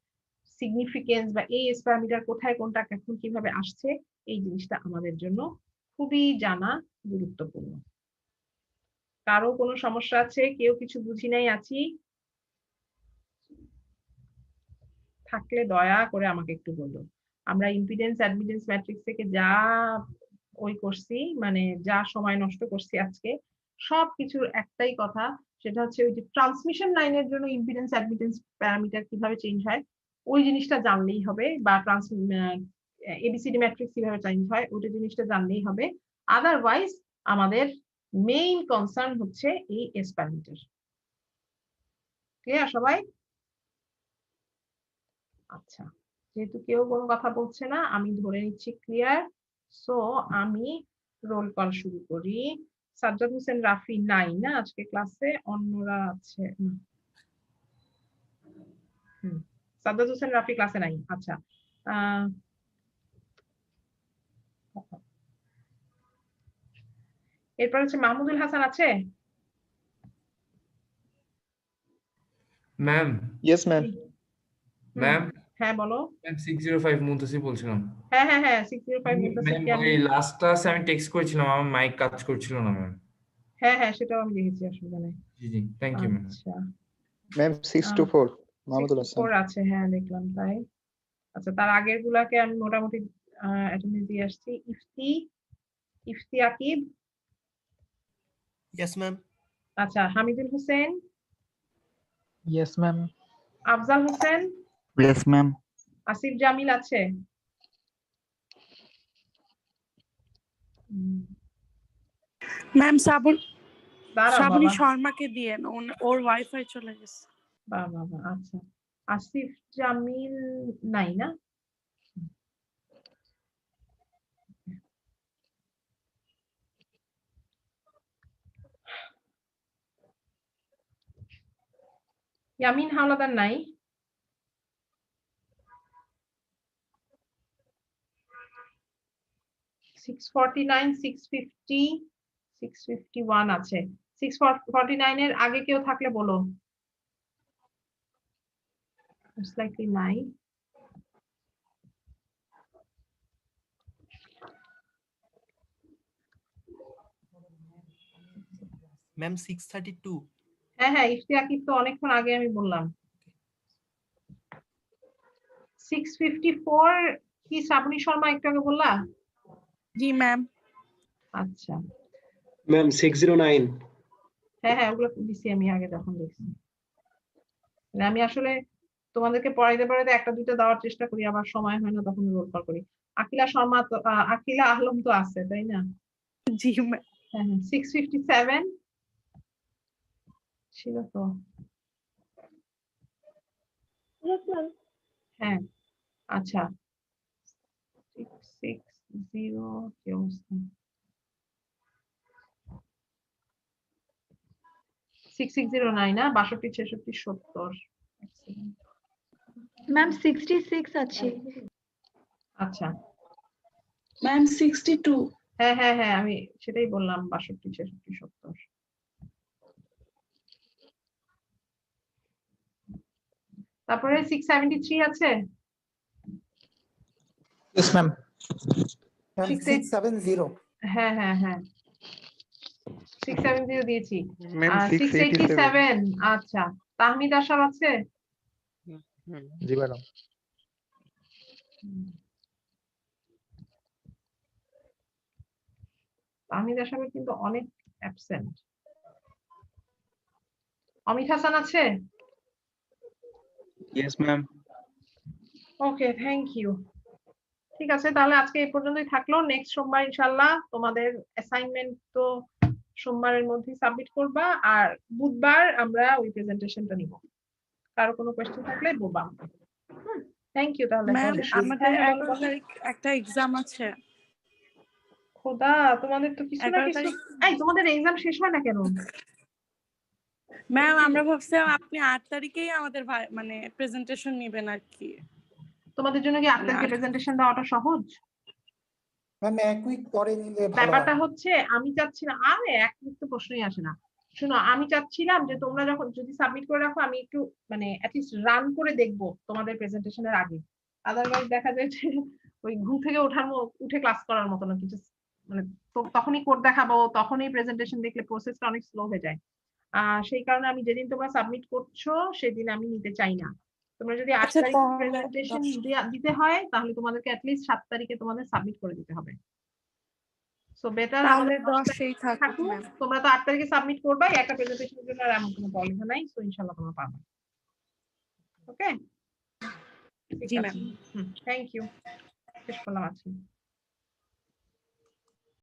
সিগনিফিকেন্স বা এই এস প্যারামিটার কোথায় কোনটা কখন কিভাবে আসছে, এই জিনিসটা আমাদের জন্য খুবই জানা গুরুত্বপূর্ণ। কারো কোনো সমস্যা আছে? কেউ কিছু বুঝি নাই আছি? থাকলে দয়া করে আমাকে একটু বলো। আমরা ইম্পিডেন্স অ্যাডমিটেন্স ম্যাট্রিক্স থেকে যা করছি, মানে যা সময় নষ্ট করছি আজকে, সবকিছুর একটাই কথা, সেটা হচ্ছে ওই যে ট্রান্সমিশন লাইনের জন্য ইম্পিডেন্স অ্যাডমিটেন্স প্যারামিটার কিভাবে চেঞ্জ হয় ওই জিনিসটা জানলেই হবে, বা এবিসিডি ম্যাট্রিক্স কিভাবে চেঞ্জ হয় ওই জিনিসটা জানলেই হবে। আদারওয়াইজ আমাদের মেইন কনসার্ন হচ্ছে এই এস প্যারামিটার। ক্লিয়ার সবাই? আচ্ছা, যেহেতু কেউ কোনো কথা বলছে না আমি ধরে নিচ্ছি ক্লিয়ার। সো আমি রোল কল শুরু করি। সাজ্জাদ হোসেন রাফি নাই না আজকে ক্লাসে, অন্যরা আছে। সাজ্জাদ হোসেন রাফি ক্লাসে নাই। আচ্ছা, এরপর হচ্ছে মাহমুদুল হাসান আছে? Ma'am yes ma'am. ম্যাম হ্যাঁ বলো। ম্যাম 605 মুনতাসির বলছিলাম। হ্যাঁ 605 মুনতাসির কে আমি ওই লাস্ট ক্লাসে আমি টেক্সট করেছিলাম, আমার মাইক কাজ করছিল না ম্যাম। হ্যাঁ সেটাও আমি দেখেছি, অসুবিধা নেই। জি থ্যাংক ইউ ম্যাম। আচ্ছা ম্যাম 624 মাহমুদুল হাসান 624 আছে, হ্যাঁ দেখলাম তাই। আচ্ছা, তার আগের গুলাকে আমি মোটামুটি অ্যাটেন্ডেন্স দিয়ে আসছি। ইফতি আকিব। Yes ma'am. আচ্ছা, Hamidul Hossain. Yes ma'am. Afzal Hossain. Yes ma'am. Asif Jamil আছে? ম্যাম শ্রাবণী বাবা, শর্মাকে দিয়ে ওর ওয়াইফাই চলে গেছে। বাবা, আচ্ছা আসিফ জামিল নাই না? ইয়ামিন হাওলাদার নাই? সিক্স 651 আছে। 649 এর আগে কেউ থাকলে বলো। লাইকলি নাই। ম্যাম 632। হ্যাঁ ইফতি আকিব তো অনেকক্ষণ আগে আমি বললাম। 654 কি শ্রাবণী শর্মা একটু আগে বললা? জি ম্যাম। আচ্ছা ম্যাম 609। হ্যাঁ ওগুলো দিছি আমি আগে যখন দেখছি। আমি আসলে তোমাদেরকে পড়াইতে একটা দুটো দেওয়ার চেষ্টা করি, আবার সময় হয় না তখন রোল কল করি। আকিলা শর্মা তো আকিলা আহলম তো আছে তাই না? জি ম্যাম। হ্যাঁ 657 ছিল তো। Yes ma'am. হ্যাঁ আচ্ছা 660 কি অবস্থা? 6609 না, 62 66 70। ম্যাম 66 আছে। আচ্ছা ম্যাম 62। হ্যাঁ আমি সেটাই বললাম, 62 66 70। তারপরে 673 আছে? Yes ma'am. 670। হ্যাঁ 670 দিয়েছি। ম্যাম 687। 687 আচ্ছা, তাহমিদ আশাব আছে? জি ম্যাডাম। তাহমিদ আশাবের কিন্তু অনেক অ্যাবসেন্ট। অমিত হাসান আছে? Yes ma'am. Okay thank you. ঠিক আছে, তাহলে আজকে এই পর্যন্তই থাকলো। নেক্সট সোমবার ইনশাআল্লাহ তোমাদের অ্যাসাইনমেন্ট তো সোমবারের মধ্যে সাবমিট করবা, আর বুধবার আমরা ওই প্রেজেন্টেশনটা নিব। কারো কোনো কোয়েশ্চেন থাকলে বলবা। Thank you. তাহলে ম্যাম আমাদের 11 তারিখ একটা এক্সাম আছে। খোদা, তোমাদের তো কিছু না কিছু। এই তোমাদের এক্সাম শেষ হয় না কেন? ম্যাম আমরা ভাবছিলাম আপনি 8 তারিখেই আমাদের মানে প্রেজেন্টেশন নেবেন আর কি। তোমাদের জন্য কি 8 তারিখে প্রেজেন্টেশন দেওয়াটা সহজ? ম্যাম এক উইক পরে নিলে ভালো হয়। ব্যাপারটা হচ্ছে আমি চাচ্ছি না, আরে এক উইক তো প্রশ্নই আসে না। শোনো, আমি চাচ্ছিলাম যে তোমরা যখন যদি সাবমিট করে রাখো আমি একটু মানে অ্যাটলিস্ট রান করে দেখবো তোমাদের প্রেজেন্টেশনের আগে। আদারওয়াইজ দেখা যায় যে ওই ঘুম থেকে উঠে ক্লাস করার মতো না কিছু, মানে তখনই কোড দেখাবো, তখনই প্রেজেন্টেশন দেখলে প্রসেসটা অনেক স্লো হয়ে যায়। সেই কারণে আমি যেদিন তোমরা সাবমিট করছো সেদিন আমি নিতে চাই না। তোমরা যদি 8 তারিখ প্রেজেন্টেশন দিতে হয় তাহলে তোমাদেরকে অ্যাটলিস্ট 7 তারিখে তোমাদের সাবমিট করে দিতে হবে। সো বেটার তাহলে আমাদের 10 এই থাকুক ম্যাম। তোমরা তো 8 তারিখে সাবমিট করবে, একটা প্রেজেন্টেশনের জন্য আর এমন কোনো প্রবলেম নাই, সো ইনশাআল্লাহ তোমরা পাবে। ওকে জি ম্যাম। থ্যাংক ইউ, শেষ করলাম আজকে।